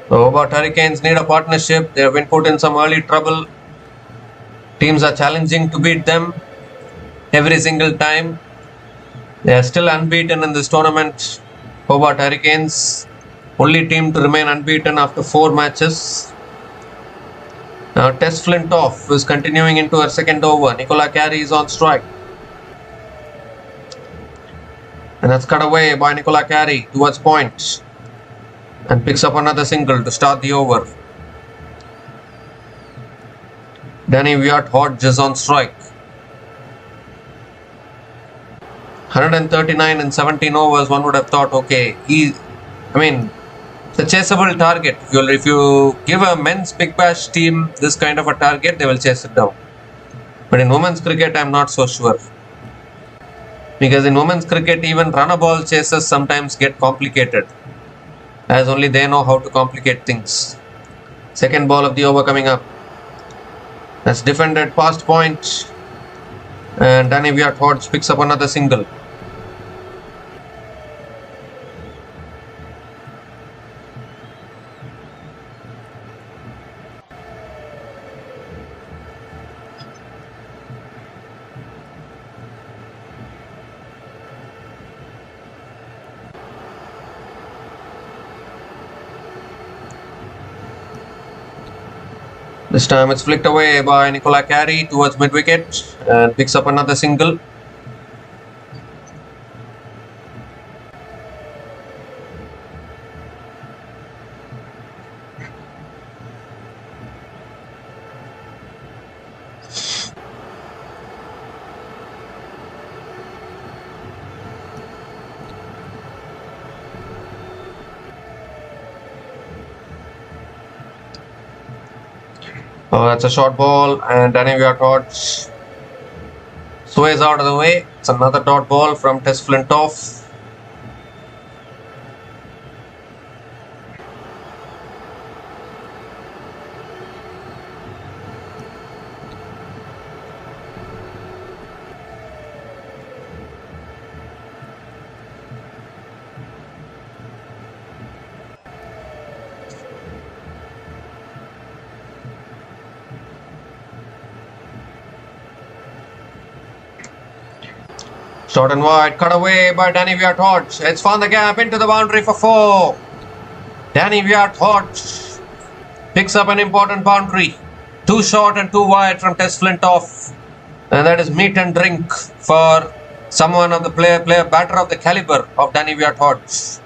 The Hobart Hurricanes need a partnership. They have been put in some early trouble. Teams are challenging to beat them every single time. They are still unbeaten in this tournament. Hobart Hurricanes, only team to remain unbeaten after 4 matches. Now Tess Flintoff is continuing into her second over. Nicola Carey is on strike. And that's cut away by Nicola Carey towards point. And picks up another single to start the over. Danny Wyatt-Hodge is on strike. 139 in 17 overs, one would have thought, okay, it's a chaseable target. If you give a men's Big Bash team this kind of a target, they will chase it down. But in women's cricket, I'm not so sure. Because in women's cricket, even run a ball chases sometimes get complicated, as only they know how to complicate things. Second ball of the over coming up. That's defended past point. And Danny Wyatt-Hodge picks up another single. This time it's flicked away by Nicola Carey towards mid-wicket and picks up another single. Oh, that's a short ball, and Danny Viatot sways out of the way. It's another dot ball from Tess Flintoff. Short and wide, cut away by Danny Viatot. It's found the gap into the boundary for 4. Danny Viatot picks up an important boundary. 2 short and 2 wide from Tess Flintoff. And that is meat and drink for someone of the batter of the caliber of Danny Viatot.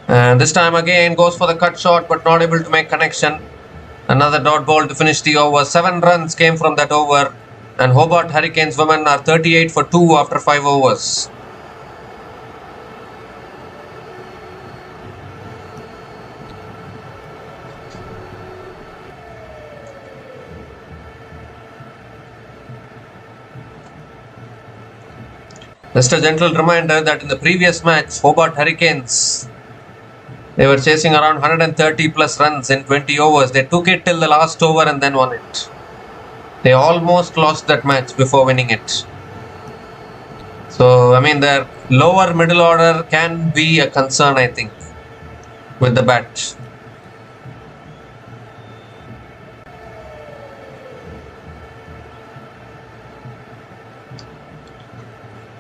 And this time again goes for the cut shot but not able to make connection. Another dot ball to finish the over. 7 runs came from that over. And Hobart Hurricanes women are 38 for 2 after 5 overs. Just a gentle reminder that in the previous match, Hobart Hurricanes, they were chasing around 130 plus runs in 20 overs. They took it till the last over and then won it. They almost lost that match before winning it. So, I mean, their lower middle order can be a concern, I think, with the bat.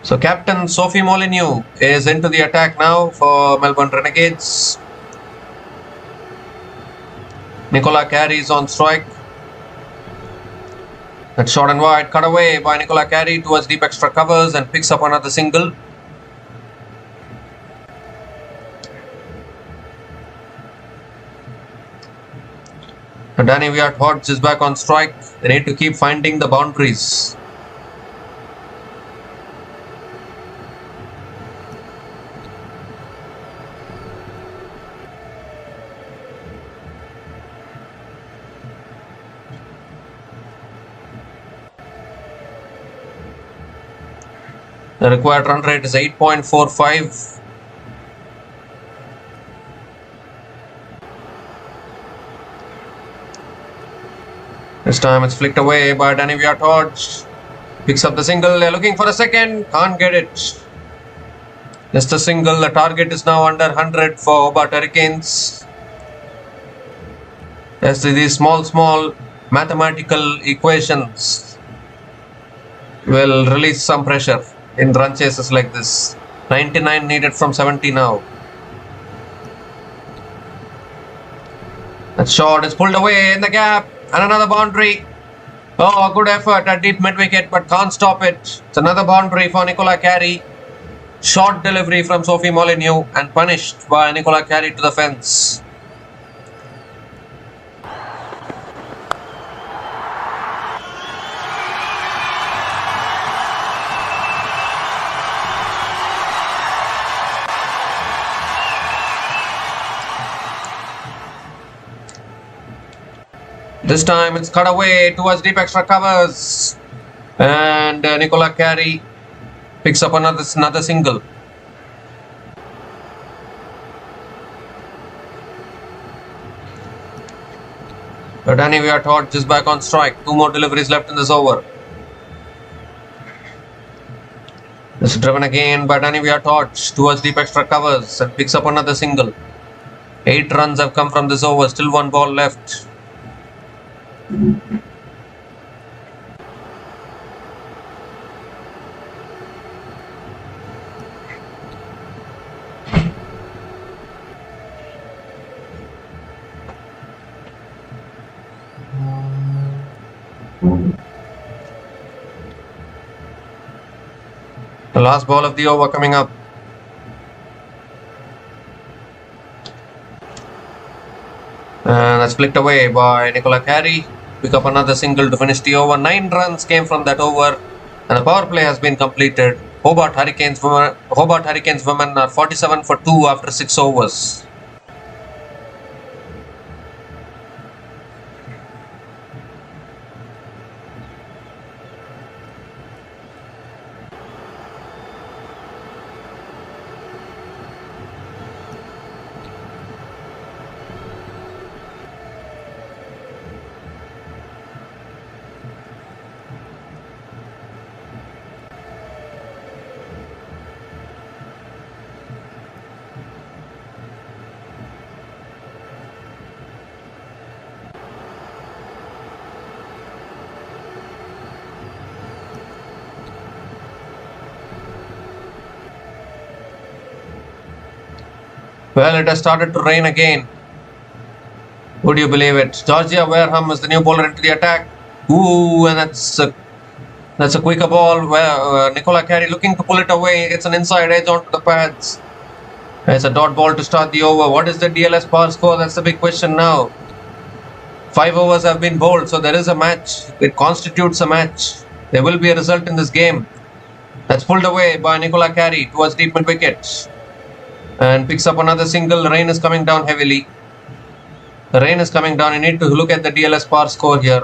So, Captain Sophie Molyneux is into the attack now for Melbourne Renegades. Nicola Carey is on strike. That's short and wide, cut away by Nicola Carey towards deep extra covers and picks up another single. Danny Viatot is back on strike. They need to keep finding the boundaries. The required run rate is 8.45. This time it's flicked away by Danny Viatot. Picks up the single. They're looking for a second. Can't get it. Just a single. The target is now under 100 for Hobart Hurricanes. Yes, these small mathematical equations will release some pressure in run chases like this. 99 needed from 70 now. That shot is pulled away in the gap and another boundary. Oh, good effort at deep mid-wicket but can't stop it. It's another boundary for Nicola Carey. Short delivery from Sophie Molyneux and punished by Nicola Carey to the fence. This time it's cut away towards deep extra covers and Nicola Carey picks up another single. But Danny Viatot is back on strike. 2 more deliveries left in this over. This is driven again by Danny Viatot towards deep extra covers and picks up another single. 8 runs have come from this over. Still 1 ball left. The last ball of the over coming up. And that's flicked away by Nicola Carey. Pick up another single to finish the over. 9 runs came from that over. And the power play has been completed. Hobart Hurricanes women are 47 for 2 after 6 overs. Well, it has started to rain again. Would you believe it? Georgia Wareham is the new bowler into the attack. Ooh, and that's a quicker ball where Nicola Carey looking to pull it away. It's an inside edge onto the pads. It's a dot ball to start the over. What is the DLS power score? That's the big question now. 5 overs have been bowled, so there is a match. It constitutes a match. There will be a result in this game. That's pulled away by Nicola Carey towards deep mid wicket. And picks up another single. The rain is coming down heavily. The rain is coming down. You need to look at the DLS power score here.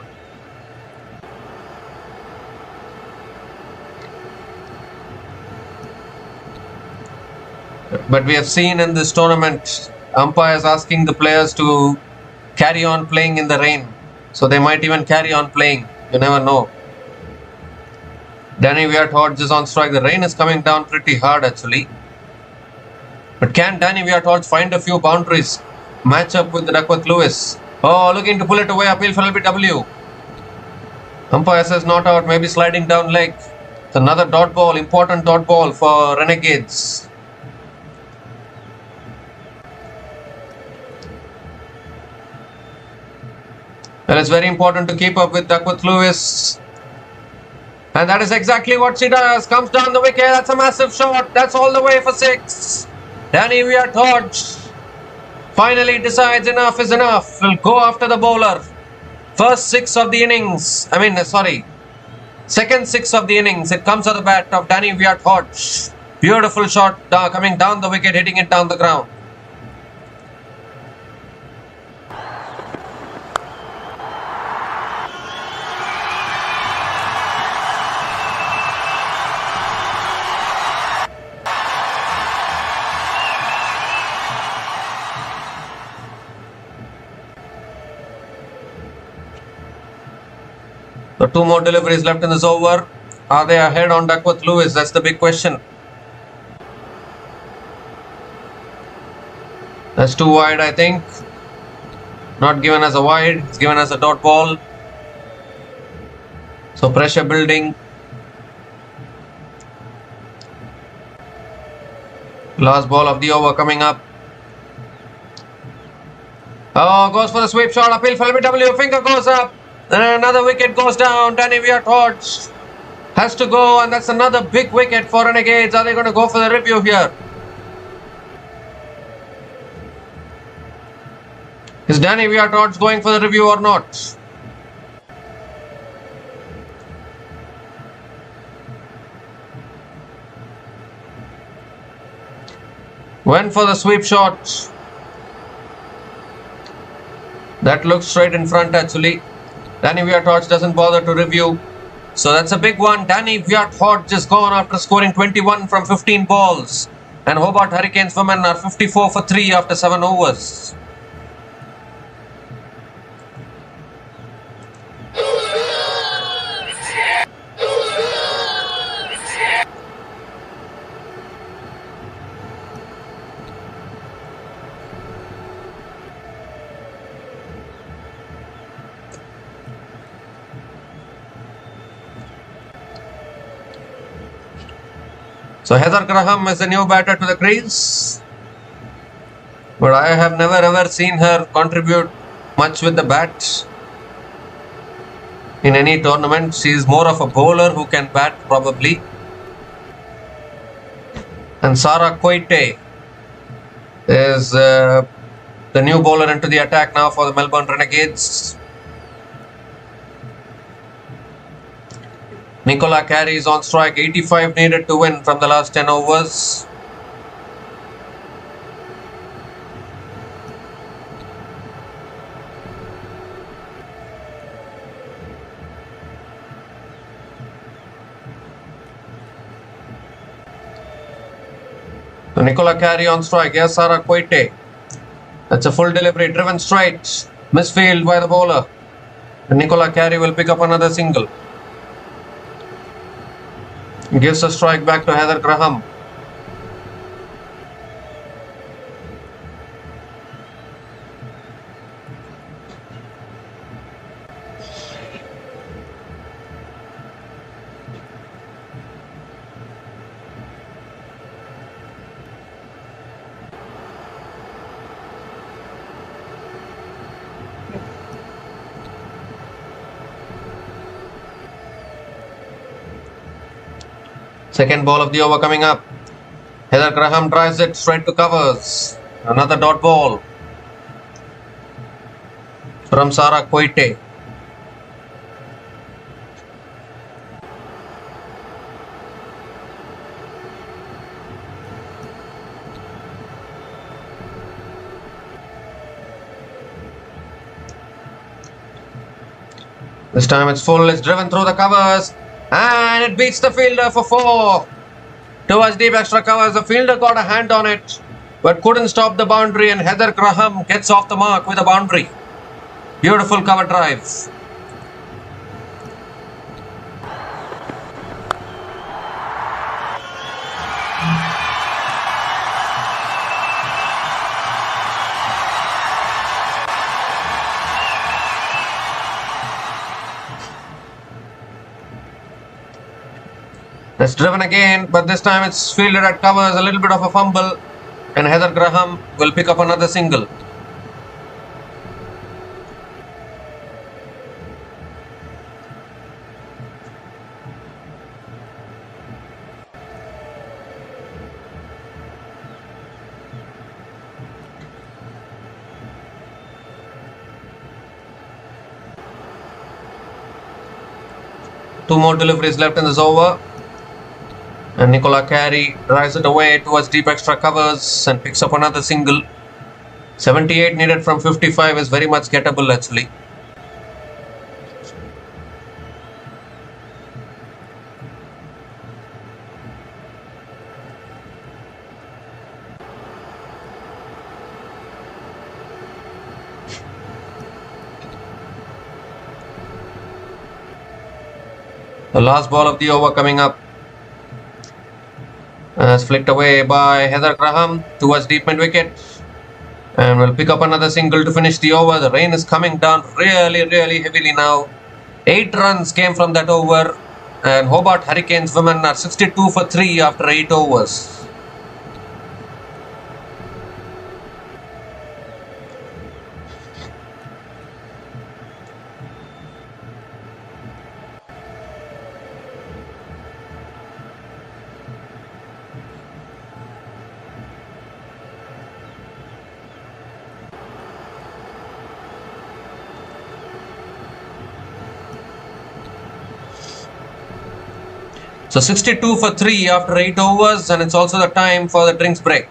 But we have seen in this tournament, umpires asking the players to carry on playing in the rain. So they might even carry on playing. You never know. Danny Viart-Hodge is on strike. The rain is coming down pretty hard actually. But can Danny Viart-Hodge find a few boundaries? Match up with Duckworth Lewis. Oh, looking to pull it away. Appeal for LBW. Umpire says not out. Maybe sliding down leg. It's another dot ball. Important dot ball for Renegades. Well, it's very important to keep up with Duckworth Lewis. And that is exactly what she does. Comes down the wicket. That's a massive shot. That's all the way for 6. Danny Viart-Hodge finally decides enough is enough. Will go after the bowler. First 6 of the innings. Second 6 of the innings. It comes at the bat of Danny Viart-Hodge. Beautiful shot coming down the wicket, hitting it down the ground. So 2 more deliveries left in this over. Are they ahead on Duckworth Lewis? That's the big question. That's too wide, I think. Not given as a wide. It's given as a dot ball. So pressure building. Last ball of the over coming up. Oh, goes for the sweep shot. Appeal for LBW. Finger goes up. And another wicket goes down. Danny Viart-Hodge has to go, and that's another big wicket for Renegades. Are they going to go for the review here? Is Danny Viart-Hodge going for the review or not? Went for the sweep shot. That looks straight in front actually. Danny Viart-Hodge doesn't bother to review. So that's a big one. Danny Viart-Hodge is gone after scoring 21 from 15 balls. And Hobart Hurricanes women are 54 for 3 after 7 overs. So Heather Graham is the new batter to the crease. But I have never ever seen her contribute much with the bat in any tournament. She is more of a bowler who can bat probably. And Sarah Coite is the new bowler into the attack now for the Melbourne Renegades. Nicola Carey is on strike. 85 needed to win from the last 10 overs. So Nicola Carey on strike. Yes, Sarah Coite. That's a full delivery. Driven straight. Misfield by the bowler. And Nicola Carey will pick up another single. Gives a strike back to Heather Graham. Second ball of the over coming up. Heather Graham drives it straight to covers. Another dot ball from Sarah Coite. This time it's full, it's driven through the covers. And it beats the fielder for 4. Towards deep extra covers, the fielder got a hand on it, but couldn't stop the boundary, and Heather Graham gets off the mark with a boundary. Beautiful cover drive. It's driven again, but this time it's fielded at covers, a little bit of a fumble, and Heather Graham will pick up another single. Two more deliveries left in this over. And Nicola Carey drives it away towards deep extra covers and picks up another single. 78 needed from 55 is very much gettable actually. The last ball of the over coming up. It's flicked away by Heather Graham towards deep mid wicket, and will pick up another single to finish the over. The rain is coming down really heavily now. 8 runs came from that over, and Hobart Hurricanes women are 62 for 3 after 8 overs. So 62 for 3 after 8 overs, and it's also the time for the drinks break.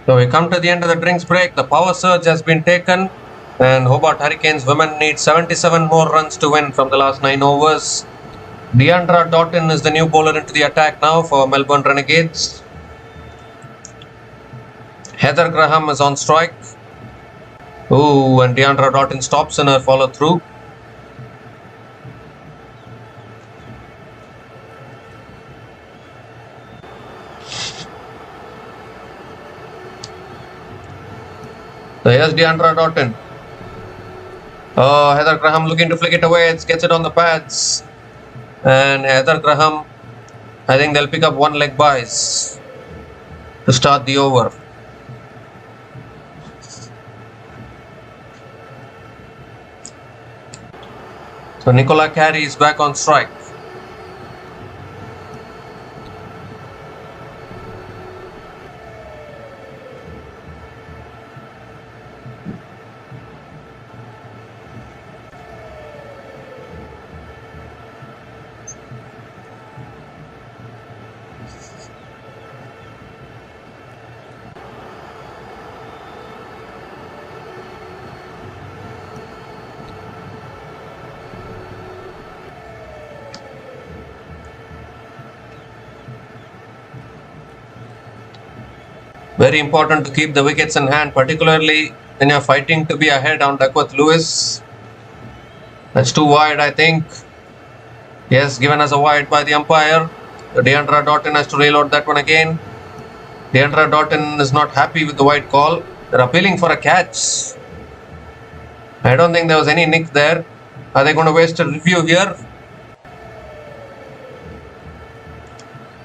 So we come to the end of the drinks break. The power surge has been taken, and Hobart Hurricanes women need 77 more runs to win from the last 9 overs. Deandra Doughton is the new bowler into the attack now for Melbourne Renegades. Heather Graham is on strike. Ooh, and Deandra Doughton stops in her follow through. So here's Deandra Doughton. Oh, Heather Graham looking to flick it away. It gets it on the pads. And Heather Graham, I think they'll pick up one leg byes to start the over. So Nicola Carey is back on strike. Very important to keep the wickets in hand, particularly when you're fighting to be ahead on Duckworth Lewis. That's too wide, I think. Yes, given as a wide by the umpire. Deandra Doughton has to reload that one again. Deandra Doughton is not happy with the wide call. They're appealing for a catch. I don't think there was any nick there. Are they going to waste a review here?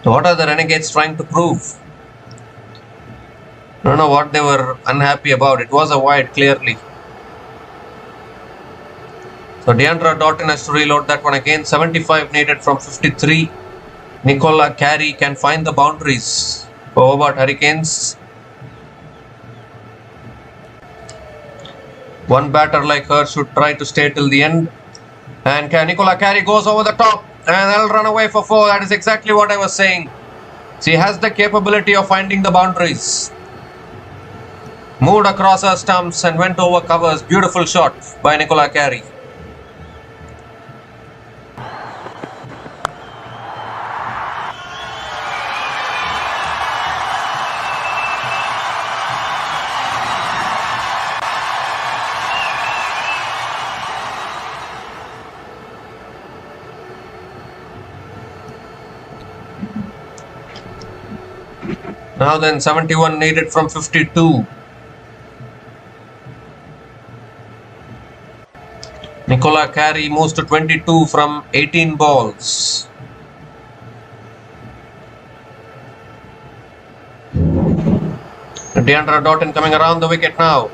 So what are the Renegades trying to prove? I don't know what they were unhappy about. It was a wide, clearly. So Deandra Doughton has to reload that one again. 75 needed from 53. Nicola Carey can find the boundaries for Hobart Hurricanes. One batter like her should try to stay till the end. And Nicola Carey goes over the top and they'll run away for 4. That is exactly what I was saying. She has the capability of finding the boundaries. Moved across her stumps and went over covers. Beautiful shot by Nicola Carey. Now then, 71 needed from 52. Nicola Carey moves to 22 from 18 balls. Deandra Doughton coming around the wicket now.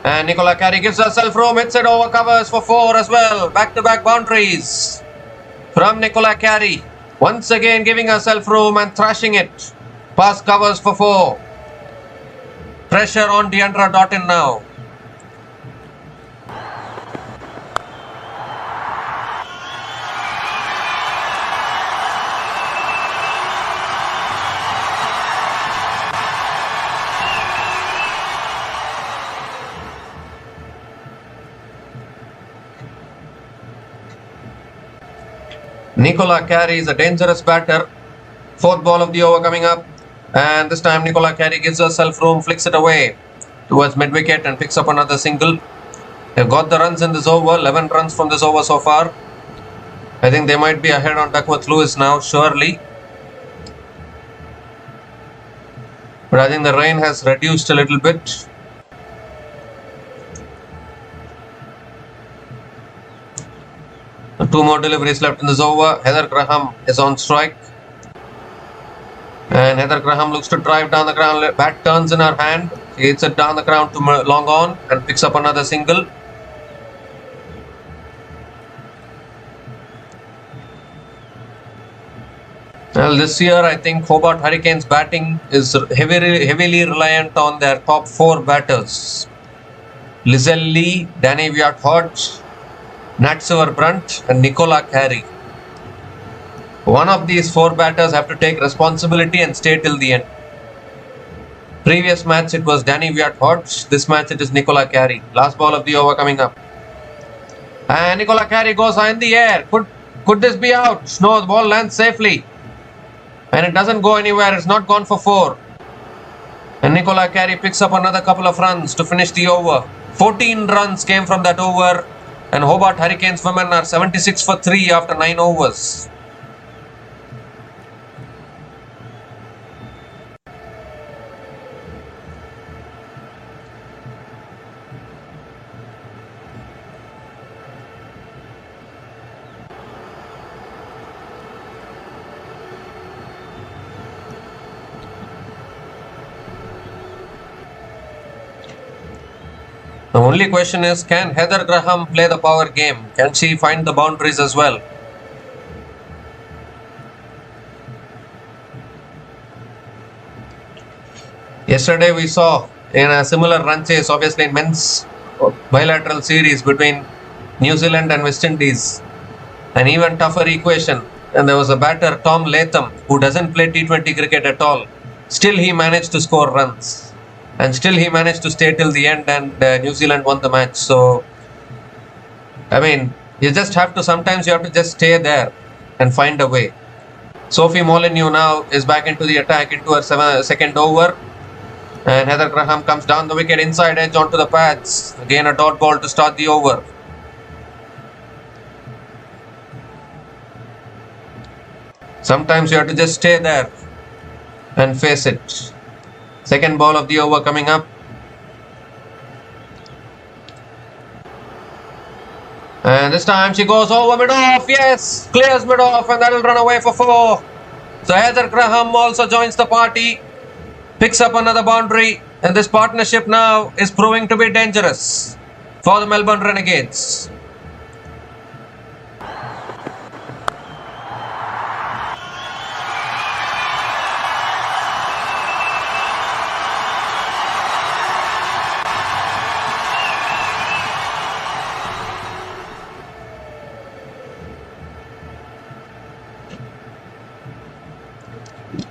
And Nicola Carey gives herself room, hits it over covers for 4 as well. Back-to-back boundaries from Nicola Carey. Once again giving herself room and thrashing it. Past covers for 4. Pressure on Deandra Doughton now. Nicola Carey is a dangerous batter. 4th ball of the over coming up. And this time Nicola Carey gives herself room, flicks it away towards mid-wicket and picks up another single. They've got the runs in this over. 11 runs from this over so far. I think they might be ahead on Duckworth Lewis now, surely. But I think the rain has reduced a little bit. Two more deliveries left in this over. Heather Graham is on strike. And Heather Graham looks to drive down the ground. Bat turns in her hand. She hits it down the ground to long on and picks up another single. Well, this year I think Hobart Hurricanes batting is heavily reliant on their top 4 batters. Lizelle Lee, Danny Viat-Hodge, Natsuvar Brunt and Nicola Carey. One of these 4 batters have to take responsibility and stay till the end. Previous match it was Danny Hodge. This match it is Nicola Carey. Last ball of the over coming up. And Nicola Carey goes in the air. Could this be out? No, the ball lands safely. And it doesn't go anywhere. It's not gone for 4. And Nicola Carey picks up another couple of runs to finish the over. 14 runs came from that over. And Hobart Hurricanes women are 76 for 3 after 9 overs. The only question is, can Heather Graham play the power game? Can she find the boundaries as well? Yesterday we saw in a similar run chase, obviously in men's bilateral series between New Zealand and West Indies, an even tougher equation. And there was a batter, Tom Latham, who doesn't play T20 cricket at all. Still he managed to score runs. And still he managed to stay till the end, and New Zealand won the match. So, I mean, sometimes you have to just stay there and find a way. Sophie Molyneux now is back into the attack into her second over. And Heather Graham comes down the wicket, inside edge onto the pads. Again a dot ball to start the over. Sometimes you have to just stay there and face it. Second ball of the over coming up. And this time she goes over mid-off. Yes, clears mid-off, and that will run away for 4. So Heather Graham also joins the party. Picks up another boundary. And this partnership now is proving to be dangerous for the Melbourne Renegades.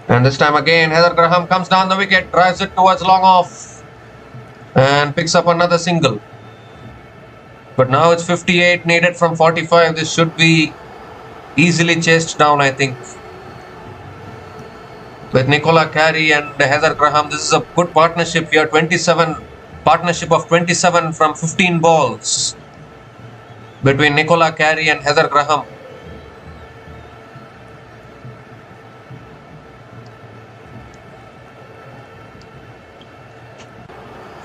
And this time again, Heather Graham comes down the wicket, drives it towards long off, and picks up another single. But now it's 58 needed from 45. This should be easily chased down, I think. With Nicola Carey and Heather Graham, this is a good partnership here. Partnership of 27 from 15 balls between Nicola Carey and Heather Graham.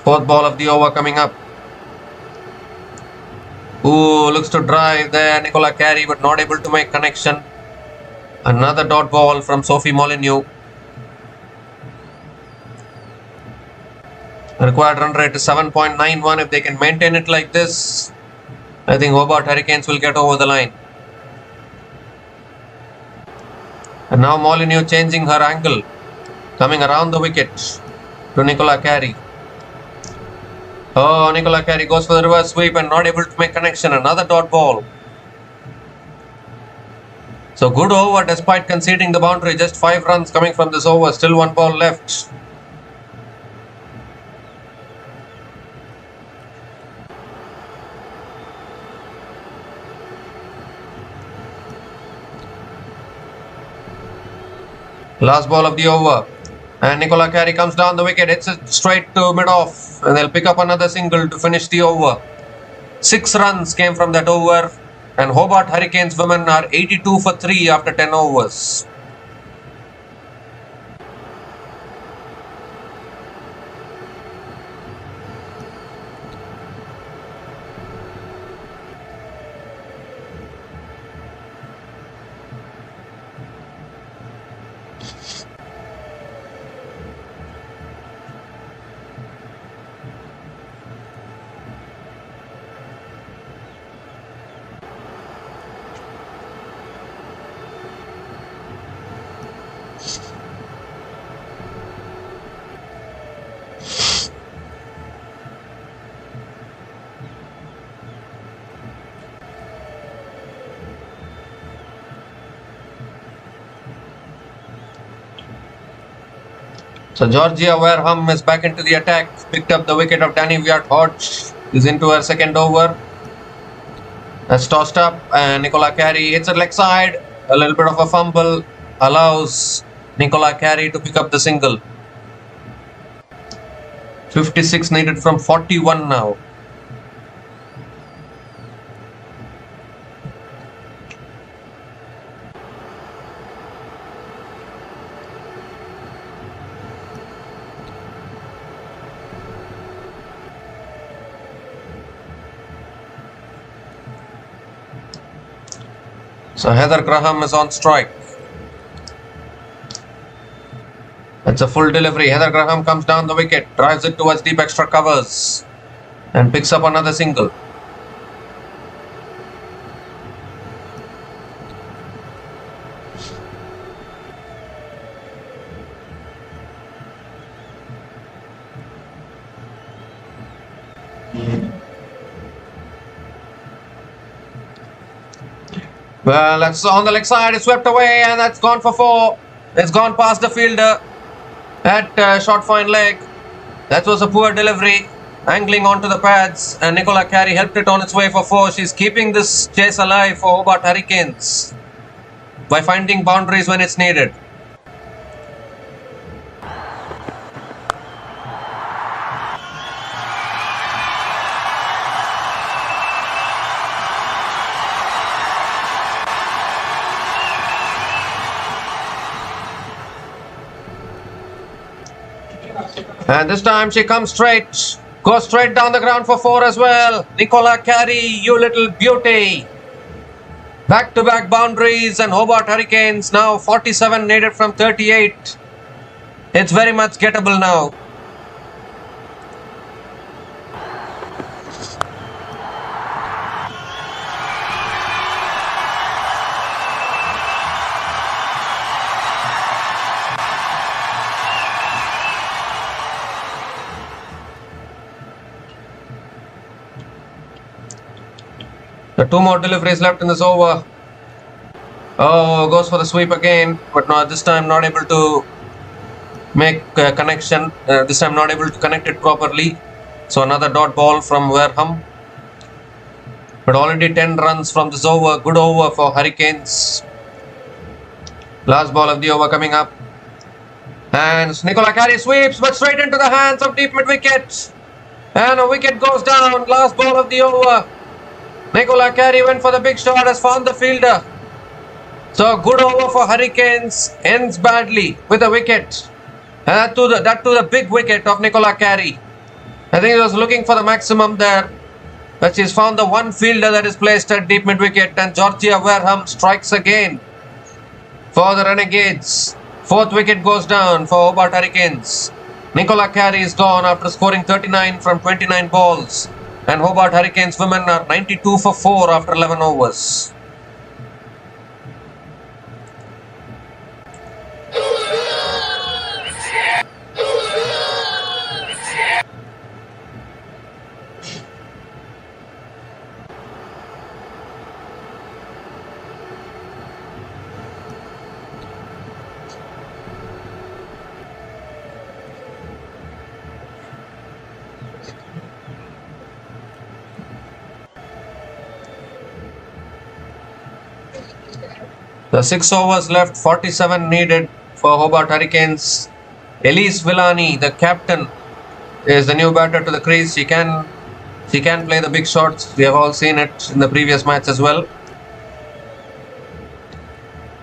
Fourth ball of the over coming up. Ooh, looks to drive there, Nicola Carey, but not able to make connection. Another dot ball from Sophie Molyneux. Required run rate is 7.91. If they can maintain it like this, I think Hobart Hurricanes will get over the line. And now Molyneux changing her angle, coming around the wicket to Nicola Carey. Oh, Nicola Carey goes for the reverse sweep and not able to make connection. Another dot ball. So good over despite conceding the boundary. Just 5 runs coming from this over. Still 1 ball left. Last ball of the over. And Nicola Carey comes down the wicket, hits it straight to mid-off, and they'll pick up another single to finish the over. 6 runs came from that over, and Hobart Hurricanes women are 82 for 3 after 10 overs. So Georgia Wareham is back into the attack. Picked up the wicket of Danny Hodge. Is into her second over. That's tossed up and Nicola Carey hits it leg side. A little bit of a fumble allows Nicola Carey to pick up the single. 56 needed from 41 now. So Heather Graham is on strike. It's a full delivery. Heather Graham comes down the wicket, drives it towards deep extra covers and picks up another single. Well, that's on the leg side. It's swept away and that's gone for 4. It's gone past the fielder at short fine leg. That was a poor delivery, angling onto the pads, and Nicola Carey helped it on its way for 4. She's keeping this chase alive for Hobart Hurricanes by finding boundaries when it's needed. And this time she comes straight, goes straight down the ground for 4 as well. Nicola Carey, you little beauty. Back-to-back boundaries and Hobart Hurricanes now 47 needed from 38. It's very much gettable now. The 2 more deliveries left in this over. Oh, goes for the sweep again, but not this time not able to make a connection. This time not able to connect it properly. So another dot ball from Wareham. But already 10 runs from this over. Good over for Hurricanes. Last ball of the over coming up. And Nicola Carey sweeps, but straight into the hands of deep mid-wicket. And a wicket goes down. Last ball of the over. Nicola Carey went for the big shot, has found the fielder. So good over for Hurricanes, ends badly with a wicket. And that to the big wicket of Nicola Carey. I think he was looking for the maximum there. But she's found the one fielder that is placed at deep mid-wicket, and Georgia Wareham strikes again for the Renegades. 4th wicket goes down for Hobart Hurricanes. Nicola Carey is gone after scoring 39 from 29 balls. And Hobart Hurricanes women are 92 for 4 after 11 overs. The 6 overs left, 47 needed for Hobart Hurricanes. Elise Villani, the captain, is the new batter to the crease. She can play the big shots. We have all seen it in the previous match as well.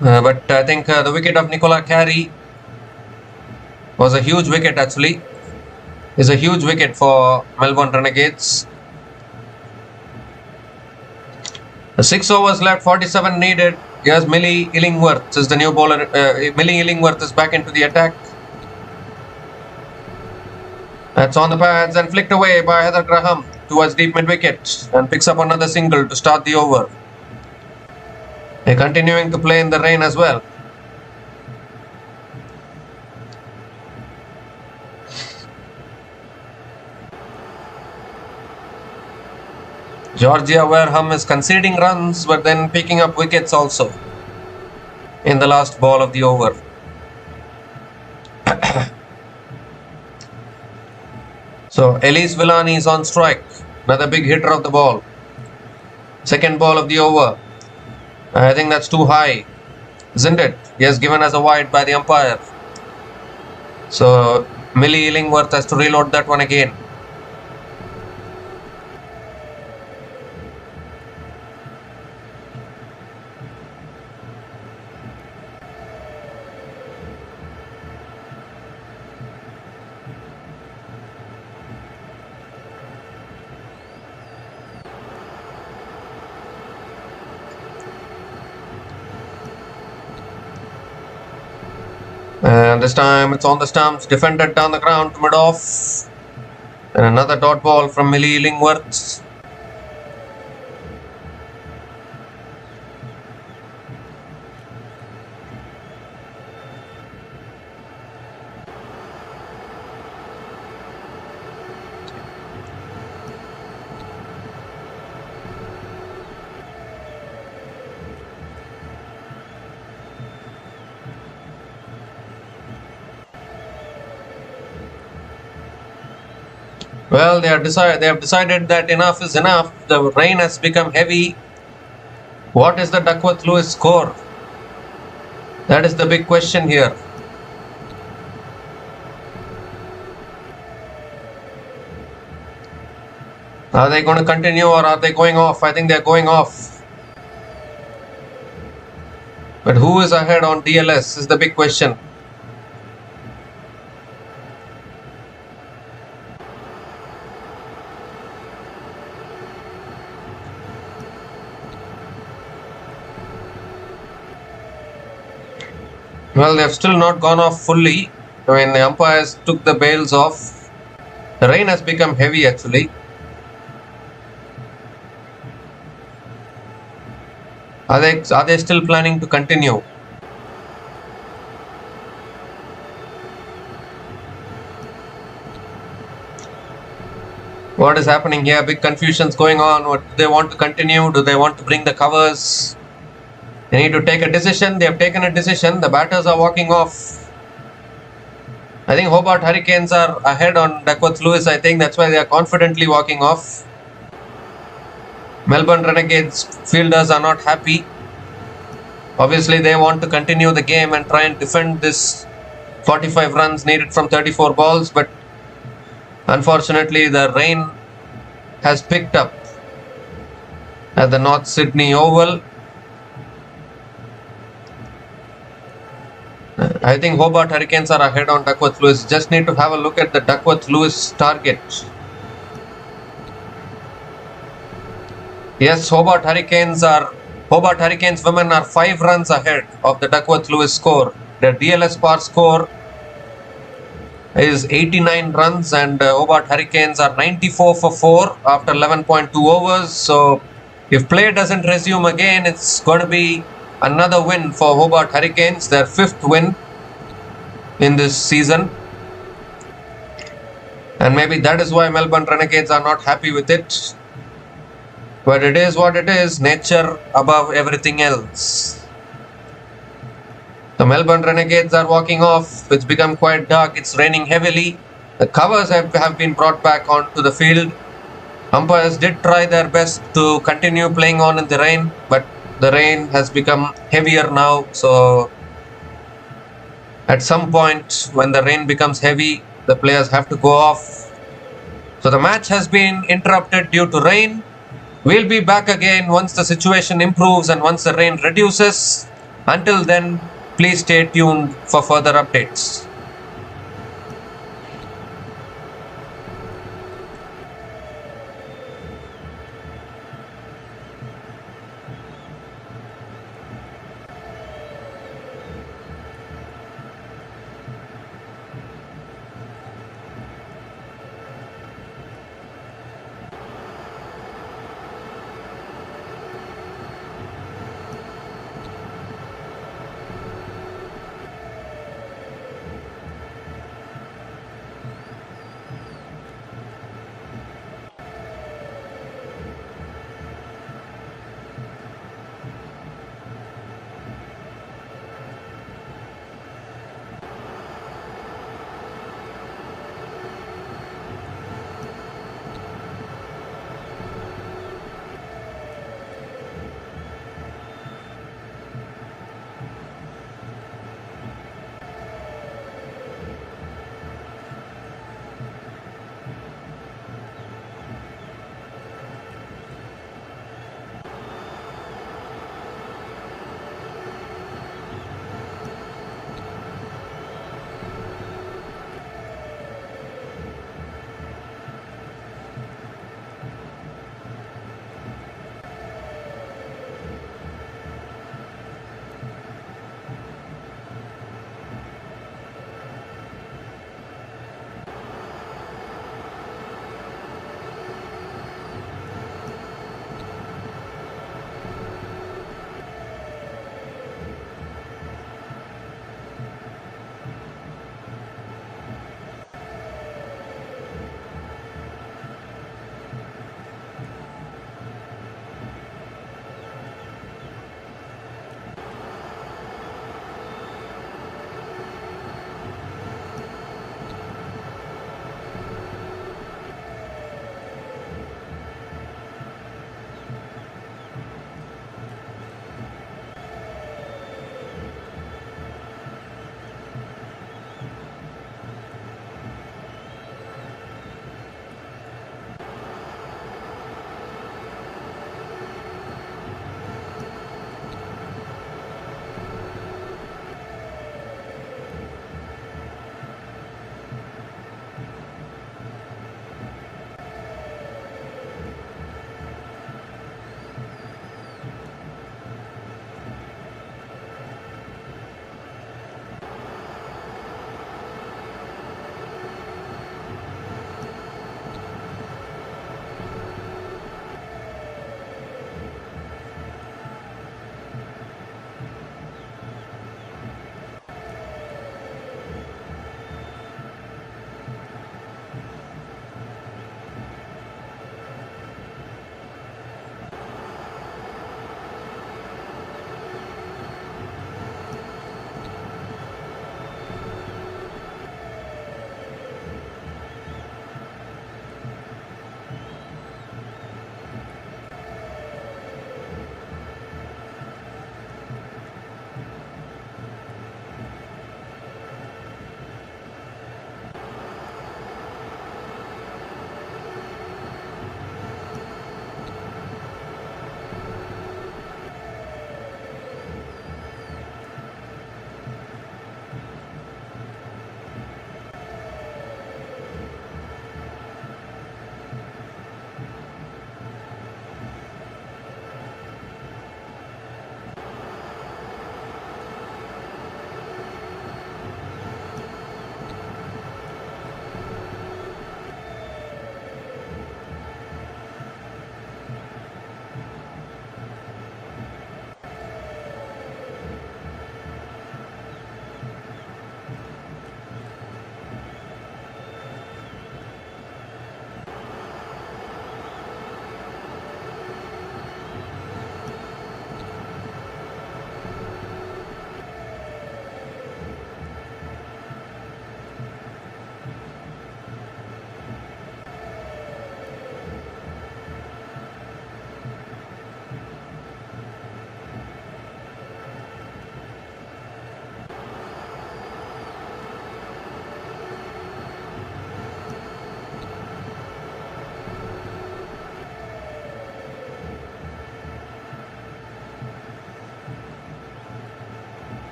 But I think the wicket of Nicola Carey was a huge wicket actually. Is a huge wicket for Melbourne Renegades. The 6 overs left, 47 needed. Yes, Millie Illingworth is the new bowler. Millie Illingworth is back into the attack. That's on the pads and flicked away by Heather Graham towards deep mid-wicket and picks up another single to start the over. They're continuing to play in the rain as well. Georgia Wareham is conceding runs but then picking up wickets also in the last ball of the over. So Elise Villani is on strike. Another big hitter of the ball. Second ball of the over. I think that's too high, isn't it? Yes, given as a wide by the umpire. So Millie Illingworth has to reload that one again. And this time it's on the stumps, defended down the ground to mid-off. And another dot ball from Millie Illingworth. Well, they have decided that enough is enough. The rain has become heavy. What is the Duckworth-Lewis score? That is the big question here. Are they going to continue or are they going off? I think they're going off. But who is ahead on DLS is the big question. Well, they have still not gone off fully. I mean, the umpires took the bails off. The rain has become heavy actually. Are they still planning to continue? What is happening here? Big confusions going on. What do they want to continue? Do they want to bring the covers? They need to take a decision. They have taken a decision. The batters are walking off. I think Hobart Hurricanes are ahead on Duckworth-Lewis. I think that's why they are confidently walking off. Melbourne Renegades fielders are not happy. Obviously, they want to continue the game and try and defend this 45 runs needed from 34 balls. But unfortunately, the rain has picked up at the North Sydney Oval. I think Hobart Hurricanes are ahead on Duckworth-Lewis. Just need to have a look at the Duckworth-Lewis target. Yes, Hobart Hurricanes women are 5 runs ahead of the Duckworth-Lewis score. Their DLS par score is 89 runs and Hobart Hurricanes are 94 for 4 after 11.2 overs. So if play doesn't resume again, it's going to be another win for Hobart Hurricanes, their 5th win in this season. And maybe that is why Melbourne Renegades are not happy with it. But it is what it is, nature above everything else. The Melbourne Renegades are walking off. It's become quite dark. It's raining heavily. The covers have been brought back onto the field. Umpires did try their best to continue playing on in the rain, but the rain has become heavier now. So at some point when the rain becomes heavy, the players have to go off. So the match has been interrupted due to rain. We'll be back again once the situation improves and once the rain reduces. Until then, please stay tuned for further updates.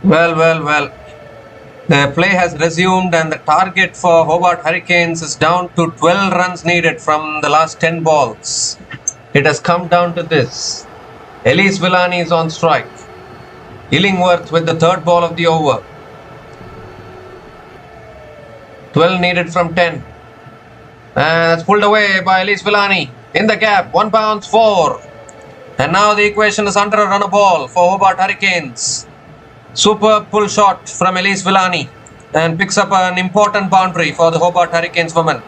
Well. The play has resumed and the target for Hobart Hurricanes is down to 12 runs needed from the last 10 balls. It has come down to this. Elise Villani is on strike. Illingworth with the third ball of the over. 12 needed from 10. And it's pulled away by Elise Villani. In the gap, 1 bounce, 4. And now the equation is under a run a ball for Hobart Hurricanes. Superb pull shot from Elise Villani and picks up an important boundary for the Hobart Hurricanes women.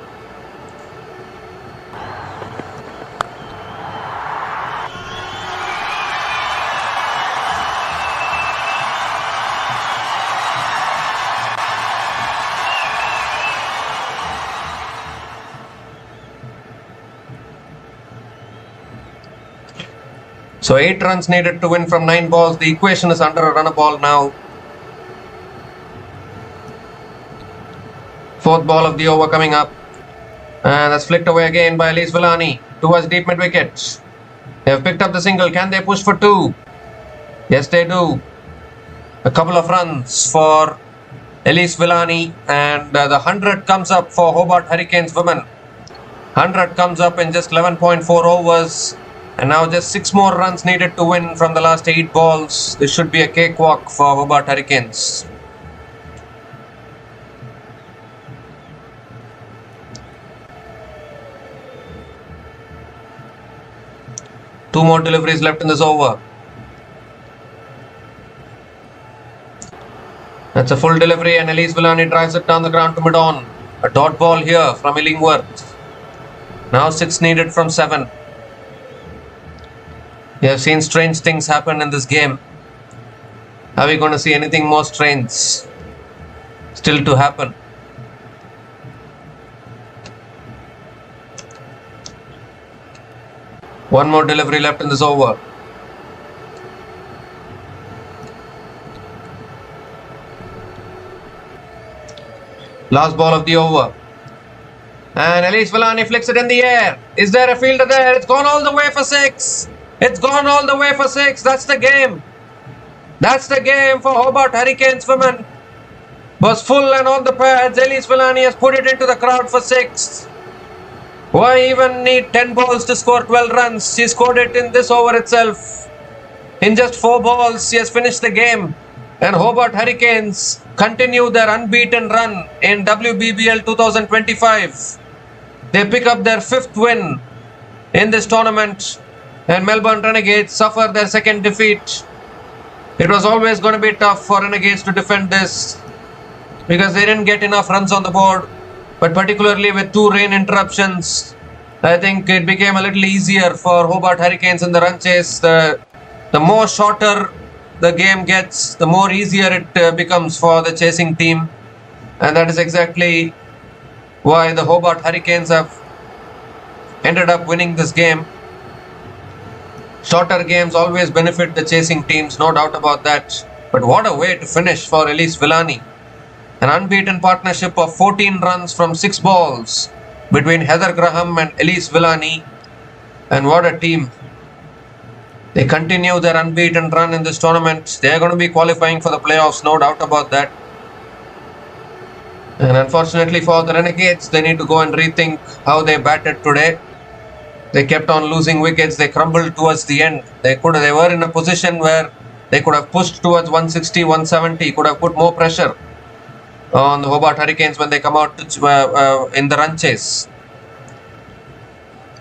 So 8 runs needed to win from 9 balls. The equation is under a run a ball now. 4th ball of the over coming up. And that's flicked away again by Elise Villani towards deep mid wicket. They have picked up the single. Can they push for 2? Yes, they do. A couple of runs for Elise Villani. And the 100 comes up for Hobart Hurricanes women. 100 comes up in just 11.4 overs. And now just 6 more runs needed to win from the last 8 balls. This should be a cakewalk for Hobart Hurricanes. Two more deliveries left in this over. That's a full delivery and Elise Villani drives it down the ground to mid-on. A dot ball here from Illingworth. Now 6 needed from 7. We have seen strange things happen in this game. Are we going to see anything more strange still to happen? One more delivery left in this over. Last ball of the over. And Elise Villani flicks it in the air. Is there a fielder there? It's gone all the way for 6. It's gone all the way for 6. That's the game. That's the game for Hobart Hurricanes women. Was full and on the pads. Elise Villani has put it into the crowd for 6. Why even need 10 balls to score 12 runs? She scored it in this over itself. In just 4 balls, she has finished the game. And Hobart Hurricanes continue their unbeaten run in WBBL 2025. They pick up their 5th win in this tournament. And Melbourne Renegades suffer their 2nd defeat. It was always going to be tough for Renegades to defend this because they didn't get enough runs on the board. But particularly with 2 rain interruptions, I think it became a little easier for Hobart Hurricanes in the run chase. The more shorter the game gets, the more easier it becomes for the chasing team. And that is exactly why the Hobart Hurricanes have ended up winning this game. Shorter games always benefit the chasing teams, no doubt about that. But what a way to finish for Elise Villani. An unbeaten partnership of 14 runs from 6 balls between Heather Graham and Elise Villani. And what a team. They continue their unbeaten run in this tournament. They are going to be qualifying for the playoffs, no doubt about that. And unfortunately for the Renegades, they need to go and rethink how they batted today. They kept on losing wickets. They crumbled towards the end. They were in a position where they could have pushed towards 160, 170, could have put more pressure on the Hobart Hurricanes when they come out in the run chase.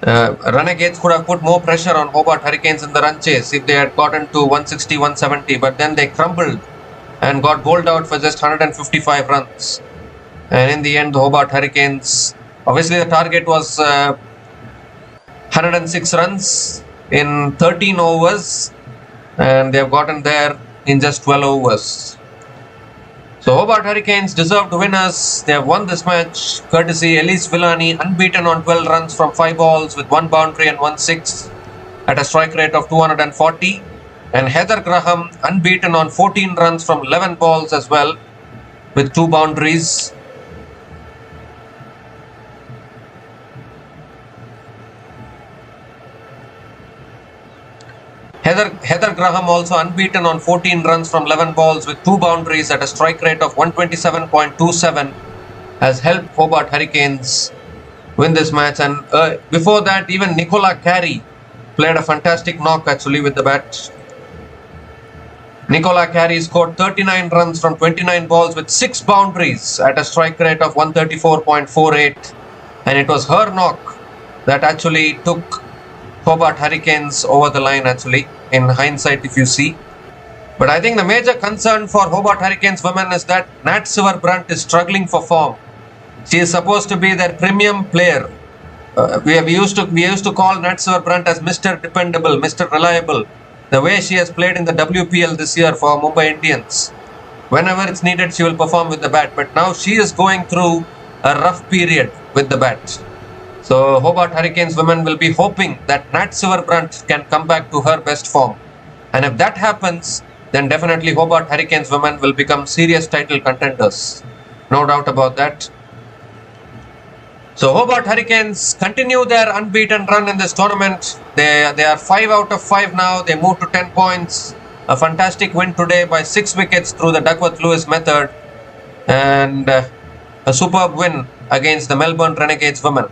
Renegades could have put more pressure on Hobart Hurricanes in the run chase if they had gotten to 160, 170, but then they crumbled and got bowled out for just 155 runs. And in the end, the Hobart Hurricanes, obviously the target was 106 runs in 13 overs, and they have gotten there in just 12 overs. So Hobart Hurricanes deserved winners. They have won this match courtesy Elise Villani, unbeaten on 12 runs from 5 balls with 1 boundary and 1 6 at a strike rate of 240. And Heather Graham, unbeaten on 14 runs from 11 balls as well with 2 boundaries. Heather Graham also unbeaten on 14 runs from 11 balls with 2 boundaries at a strike rate of 127.27 has helped Hobart Hurricanes win this match. And before that, even Nicola Carey played a fantastic knock actually with the bat. Nicola Carey scored 39 runs from 29 balls with 6 boundaries at a strike rate of 134.48, and it was her knock that actually took Hobart Hurricanes over the line actually, in hindsight if you see. But I think the major concern for Hobart Hurricanes women is that Nat Silverbrandt is struggling for form. She is supposed to be their premium player. We used to call Nat Silverbrandt as Mr. Dependable, Mr. Reliable. The way she has played in the WPL this year for Mumbai Indians. Whenever it's needed, she will perform with the bat. But now she is going through a rough period with the bat. So Hobart Hurricanes women will be hoping that Nat Silverbrandt can come back to her best form. And if that happens, then definitely Hobart Hurricanes women will become serious title contenders. No doubt about that. So Hobart Hurricanes continue their unbeaten run in this tournament. They are 5 out of 5 now. They move to 10 points. A fantastic win today by 6 wickets through the Duckworth-Lewis method. And a superb win against the Melbourne Renegades women.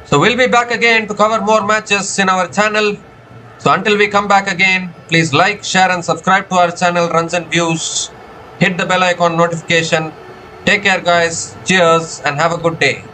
So we'll be back again to cover more matches in our channel. So until we come back again, please like, share and subscribe to our channel Runs and Views. Hit the bell icon notification. Take care guys, cheers and have a good day.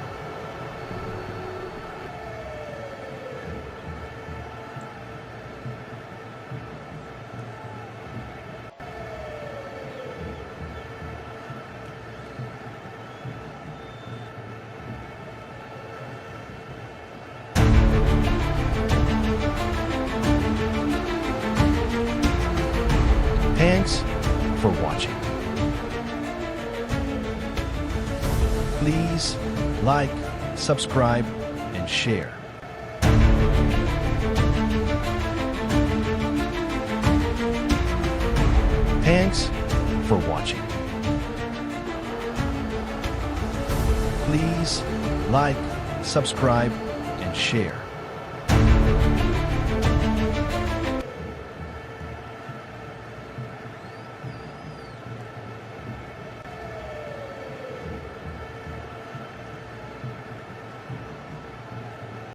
Thanks for watching. Please like, subscribe, and share. Thanks for watching. Please like, subscribe, and share.